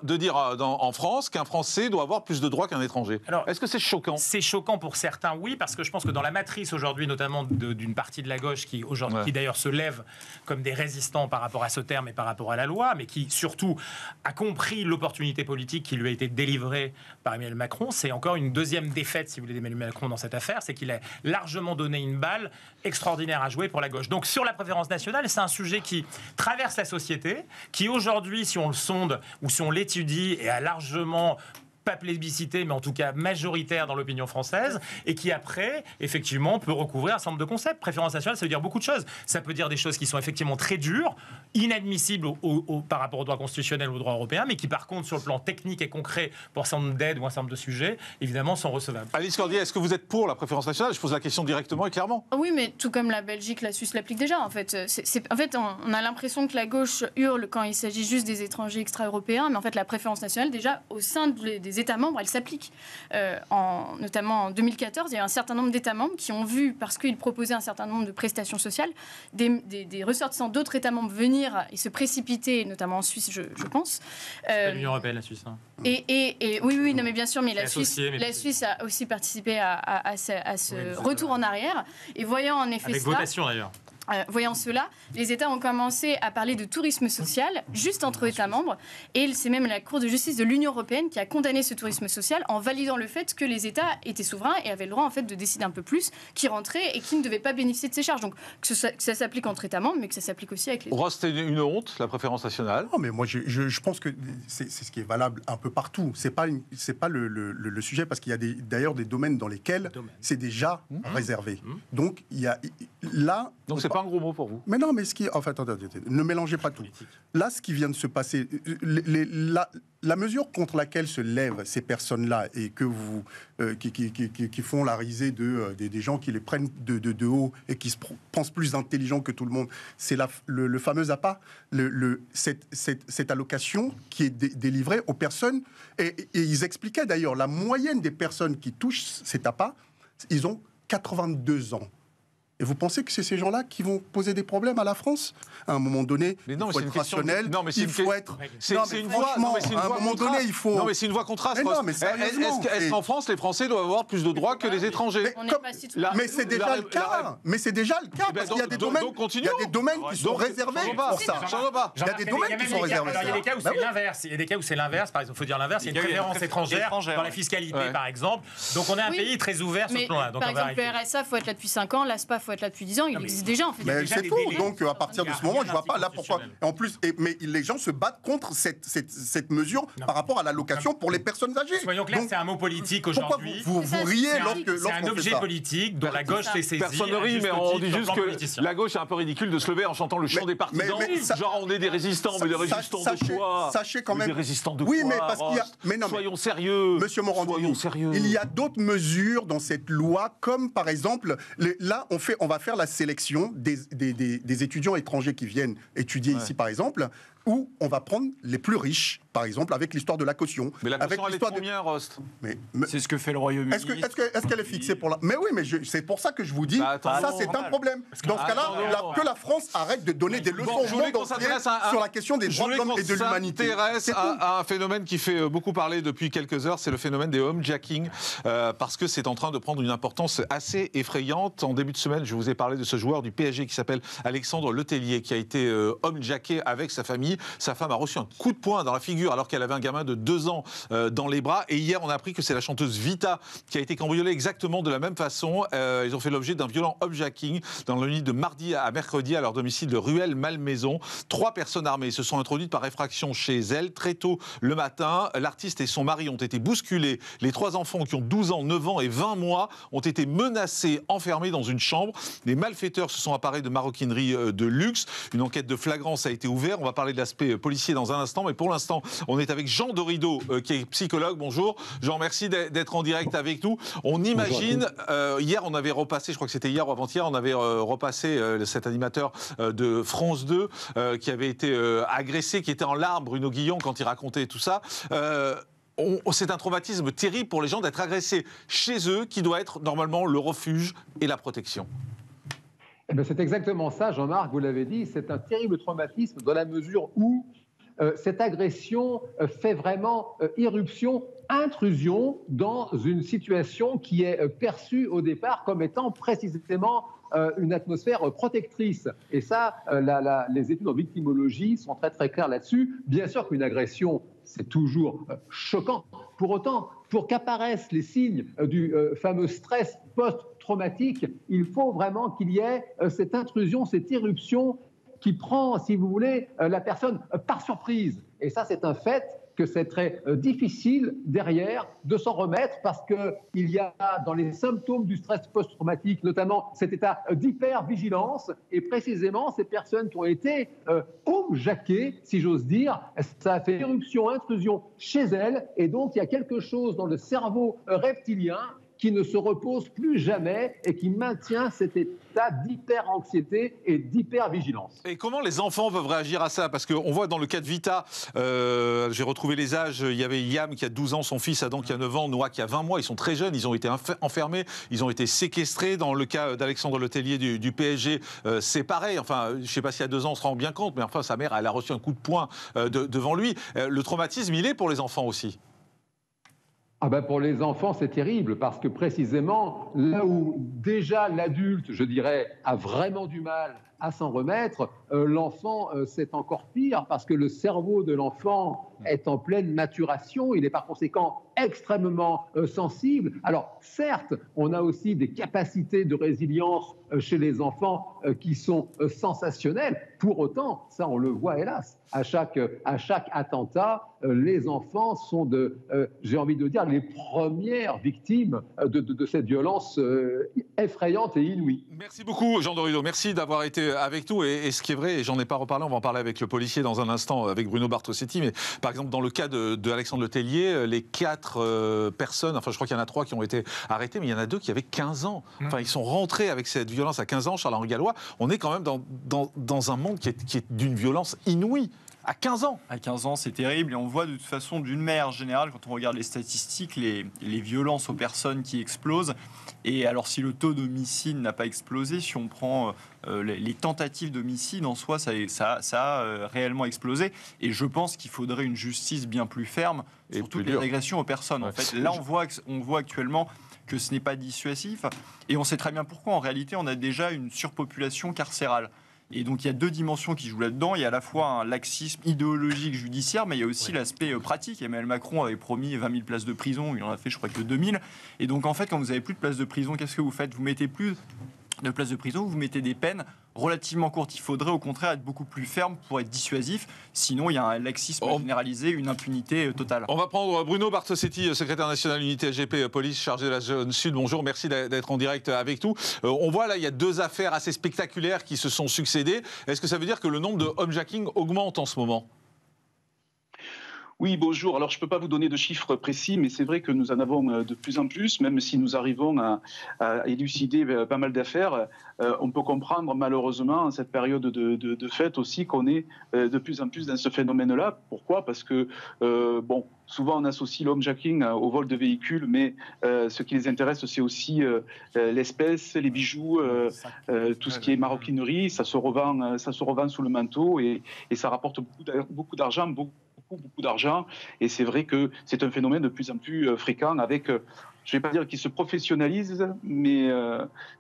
en France qu'un Français doit avoir plus de droits qu'un étranger? Alors, est-ce que c'est choquant? C'est choquant pour certains, oui, parce que je pense que dans la matrice aujourd'hui, notamment d'une partie de la gauche qui aujourd'hui, qui d'ailleurs se lève comme des résistants par rapport à ce terme et par rapport à la loi, mais qui surtout a compris l'opportunité politique qui lui a été délivrée par Emmanuel Macron, c'est encore une deuxième défaite, si vous voulez, d'Emmanuel Macron dans cette affaire, c'est qu'il a largement donné une balle extraordinaire à jouer pour la gauche. Donc sur la préférence nationale, c'est un sujet qui traverse la société, qui aujourd'hui, si on le sonde ou si on l'étudie, est largement pas plébiscité, mais en tout cas majoritaire dans l'opinion française, et qui après, effectivement, peut recouvrir un certain nombre de concepts. Préférence nationale, ça veut dire beaucoup de choses. Ça peut dire des choses qui sont effectivement très dures, inadmissibles par rapport au droit constitutionnel ou au droit européen, mais qui par contre, sur le plan technique et concret, pour un certain nombre d'aides ou un certain nombre de sujets, évidemment, sont recevables. Alice Cordier, est-ce que vous êtes pour la préférence nationale? Je pose la question directement et clairement. Oui, mais tout comme la Belgique, la Suisse l'applique déjà, en fait. En fait, on a l'impression que la gauche hurle quand il s'agit juste des étrangers extra-européens, mais en fait, la préférence nationale, déjà, au sein des États membres, elle s'applique. Notamment en 2014, il y a un certain nombre d'États membres qui ont vu, parce qu'ils proposaient un certain nombre de prestations sociales, des ressortissants d'autres États membres venir et se précipiter, notamment en Suisse, je pense. C'est l'Union européenne, la Suisse. Hein. Oui, non, mais bien sûr, mais la Suisse a aussi participé à ce retour en arrière. Et voyant en effet avec votation d'ailleurs. Voyant cela, les États ont commencé à parler de tourisme social juste entre États membres. Et c'est même la Cour de justice de l'Union européenne qui a condamné ce tourisme social en validant le fait que les États étaient souverains et avaient le droit en fait, de décider un peu plus qui rentrait et qui ne devait pas bénéficier de ces charges. Donc que ça s'applique entre États membres, mais que ça s'applique aussi avec les autres. Ross, c'était une honte, la préférence nationale? Non, mais moi, je pense que c'est ce qui est valable un peu partout. C'est pas le sujet, parce qu'il y a d'ailleurs des domaines dans lesquels c'est déjà réservé. Donc, il y a là... Donc, c'est pas un gros mot pour vous? Mais non, mais ce qui... Enfin, attendez, ne mélangez pas tout. Là, ce qui vient de se passer... La mesure contre laquelle se lèvent ces personnes-là et que vous... qui font la risée des gens qui les prennent de haut et qui se pensent plus intelligents que tout le monde, c'est le fameux APA, cette allocation qui est délivrée aux personnes. Et ils expliquaient d'ailleurs, la moyenne des personnes qui touchent cet APA, ils ont 82 ans. Et vous pensez que c'est ces gens-là qui vont poser des problèmes à la France? À un moment donné, il faut être rationnel, il faut être... Franchement, à un moment donné, il faut... Non, mais c'est une voie contraste. Est-ce qu'en France, les Français doivent avoir plus de droits que les étrangers? Mais c'est déjà le cas. Mais c'est déjà le cas, parce qu'il y a des domaines qui sont réservés pour ça. Il y a des domaines qui sont réservés. Il y a des cas où c'est l'inverse. Il y a des cas où c'est l'inverse. Par exemple, il faut dire l'inverse. Il y a une préférence étrangère dans la fiscalité, par exemple. Donc on est un pays très ouvert sur ce plan-là. Par exemple, le RSA, il faut être là depuis 5 ans. L'ASPA, il faut être là depuis 10 ans, il existe déjà en fait. Mais c'est tout, donc à partir de ce moment, je vois pas là pourquoi. Et en plus, mais les gens se battent contre cette mesure par rapport à l'allocation pour les personnes âgées. Soyons clairs, c'est un mot politique aujourd'hui. Pourquoi vous riez lorsque c'est un objet politique dont la gauche s'est saisie. Personne ne rit, mais on dit juste que la gauche est un peu ridicule de se lever en chantant le chant des partisans. Genre on est des résistants, mais des résistants de quoi? Sachez quand même. Des résistants de quoi? Oui, mais parce qu'il y a. Mais non, soyons sérieux. Monsieur Morandini, il y a d'autres mesures dans cette loi, comme par exemple, là on va faire la sélection des étudiants étrangers qui viennent étudier ici, par exemple, où on va prendre les plus riches, par exemple, avec l'histoire de la caution. Mais la caution, elle est combien, Rost? C'est ce que fait le Royaume-Uni. Est-ce qu'elle est fixée pour la... Mais oui, mais c'est pour ça que je vous dis, ça c'est un problème. Dans ce cas-là, que la France arrête de donner des leçons au monde entier sur la question des droits de l'homme et de l'humanité. Je voulais qu'on s'intéresse à un phénomène qui fait beaucoup parler depuis quelques heures, c'est le phénomène des homejacking, parce que c'est en train de prendre une importance assez effrayante. En début de semaine, je vous ai parlé de ce joueur du PSG qui s'appelle Alexandre Letellier, qui a été homejacké avec sa famille. Sa femme a reçu un coup de poing dans la figure alors qu'elle avait un gamin de 2 ans dans les bras. Et hier, on a appris que c'est la chanteuse Vita qui a été cambriolée exactement de la même façon. Ils ont fait l'objet d'un violent homejacking dans la nuit de mardi à mercredi à leur domicile de Ruelle-Malmaison. 3 personnes armées se sont introduites par effraction chez elle très tôt le matin. L'artiste et son mari ont été bousculés. Les 3 enfants qui ont 12 ans, 9 ans et 20 mois ont été menacés, enfermés dans une chambre. Les malfaiteurs se sont emparés de maroquinerie de luxe. Une enquête de flagrance a été ouverte. On va parler de l'aspect policier dans un instant, mais pour l'instant, on est avec Jean Dorido, qui est psychologue. Bonjour. Jean, merci d'être en direct avec nous. On imagine, hier, on avait repassé, je crois que c'était hier ou avant-hier, on avait repassé cet animateur de France 2 qui avait été agressé, qui était en larmes, Bruno Guillon, quand il racontait tout ça. C'est un traumatisme terrible pour les gens d'être agressés chez eux, qui doit être normalement le refuge et la protection. Eh bien, c'est exactement ça, Jean-Marc, vous l'avez dit, c'est un terrible traumatisme dans la mesure où cette agression fait vraiment irruption, intrusion dans une situation qui est perçue au départ comme étant précisément une atmosphère protectrice. Et ça, les études en victimologie sont très très claires là-dessus. Bien sûr qu'une agression, c'est toujours choquant. Pour autant, pour qu'apparaissent les signes du fameux stress post-traumatique, il faut vraiment qu'il y ait cette intrusion, cette irruption qui prend, si vous voulez, la personne par surprise. Et ça, c'est un fait que c'est très difficile derrière de s'en remettre parce qu'il y a dans les symptômes du stress post-traumatique notamment cet état d'hypervigilance et précisément ces personnes qui ont été homejackées, si j'ose dire, ça a fait éruption, intrusion chez elles et donc il y a quelque chose dans le cerveau reptilien qui ne se repose plus jamais et qui maintient cet état d'hyper-anxiété et d'hyper-vigilance. Et comment les enfants peuvent réagir à ça? Parce qu'on voit dans le cas de Vita, j'ai retrouvé les âges, il y avait Yam qui a 12 ans, son fils Adam qui a 9 ans, Noah qui a 20 mois, ils sont très jeunes, ils ont été enfermés, ils ont été séquestrés. Dans le cas d'Alexandre Letellier du PSG, c'est pareil, enfin, je ne sais pas si à 2 ans on se rend bien compte, mais enfin sa mère, elle a reçu un coup de poing devant lui. Le traumatisme, il est pour les enfants aussi. Ah ben pour les enfants, c'est terrible parce que précisément, là où déjà l'adulte, je dirais, a vraiment du mal à s'en remettre, l'enfant, c'est encore pire parce que le cerveau de l'enfant est en pleine maturation, il est par conséquent extrêmement sensible. Alors certes, on a aussi des capacités de résilience chez les enfants qui sont sensationnelles. Pour autant, ça on le voit hélas, à chaque attentat, les enfants sont j'ai envie de dire, les premières victimes de cette violence effrayante et inouïe. Merci beaucoup Jean Dorido, merci d'avoir été avec nous. Et ce qui est vrai, et j'en ai pas reparlé, on va en parler avec le policier dans un instant, avec Bruno Bartosetti, mais par exemple dans le cas de Alexandre Letellier, les 4 personnes, enfin je crois qu'il y en a 3 qui ont été arrêtés, mais il y en a 2 qui avaient 15 ans. Enfin ils sont rentrés avec cette violence à 15 ans, Charles-Henri Gallois. On est quand même dans un monde qui est d'une violence inouïe. À 15 ans. À 15 ans, c'est terrible. Et on voit de toute façon, d'une manière générale, quand on regarde les statistiques, les violences aux personnes qui explosent. Et alors, si le taux d'homicide n'a pas explosé, si on prend les tentatives d'homicide, en soi, ça a réellement explosé. Et je pense qu'il faudrait une justice bien plus ferme sur toutes les agressions aux personnes. En fait, là, on voit actuellement que ce n'est pas dissuasif. Et on sait très bien pourquoi. En réalité, on a déjà une surpopulation carcérale. Et donc il y a 2 dimensions qui jouent là-dedans. Il y a à la fois un laxisme idéologique judiciaire, mais il y a aussi l'aspect pratique. Emmanuel Macron avait promis 20 000 places de prison, il en a fait je crois que 2 000. Et donc en fait, quand vous n'avez plus de places de prison, qu'est-ce que vous faites? Vous mettez plus de places de prison, vous mettez des peines relativement courtes. Il faudrait au contraire être beaucoup plus ferme pour être dissuasif. Sinon, il y a un laxisme généralisé, une impunité totale. On va prendre Bruno Bartosetti, secrétaire national unité SGP Police, chargé de la zone sud. Bonjour, merci d'être en direct avec nous. On voit là, il y a 2 affaires assez spectaculaires qui se sont succédées. Est-ce que ça veut dire que le nombre de homejacking augmente en ce moment ? Oui, bonjour. Alors, je ne peux pas vous donner de chiffres précis, mais c'est vrai que nous en avons de plus en plus, même si nous arrivons à élucider pas mal d'affaires. On peut comprendre, malheureusement, en cette période de fête aussi, qu'on est de plus en plus dans ce phénomène-là. Pourquoi ? Parce que, souvent on associe l'homejacking au vol de véhicules, mais ce qui les intéresse, c'est aussi l'espèce, les bijoux, tout ce qui est maroquinerie. Ça se revend sous le manteau et ça rapporte beaucoup d'argent, beaucoup d'argent, et c'est vrai que c'est un phénomène de plus en plus fréquent avec, je ne vais pas dire qu'ils se professionnalisent, mais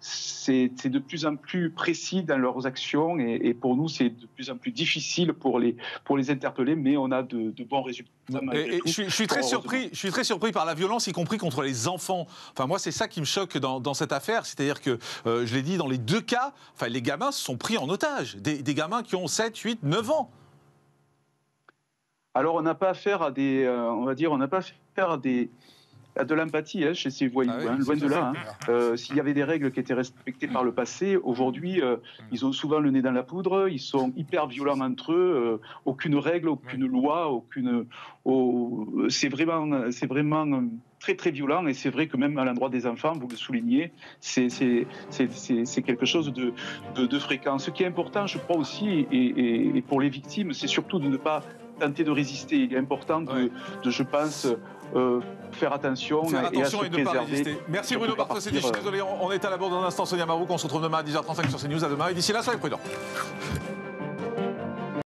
c'est de plus en plus précis dans leurs actions, et pour nous c'est de plus en plus difficile pour les interpeller, mais on a de bons résultats. Je suis très surpris par la violence, y compris contre les enfants. Enfin, moi, c'est ça qui me choque dans cette affaire. C'est-à-dire que, je l'ai dit, dans les 2 cas, enfin, les gamins se sont pris en otage. Des gamins qui ont 7, 8, 9 ans. Alors, on n'a pas affaire à des de l'empathie chez ces voyous, loin de là. S'il y avait des règles qui étaient respectées par le passé, aujourd'hui, ils ont souvent le nez dans la poudre, ils sont hyper violents entre eux, aucune règle, aucune loi, c'est vraiment très très violent, et c'est vrai que même à l'endroit des enfants, vous le soulignez, c'est quelque chose de fréquent. Ce qui est important, je crois aussi, et pour les victimes, c'est surtout de ne pas tenter de résister. Il est important je pense, faire attention et à se et ne pas préserver. résister. Merci Bruno Barthes, je suis désolé, on est à la bourre dans un instant. Sonia Mabrouk, on se retrouve demain à 10h35 sur CNews. À demain, et d'ici là, soyez prudents.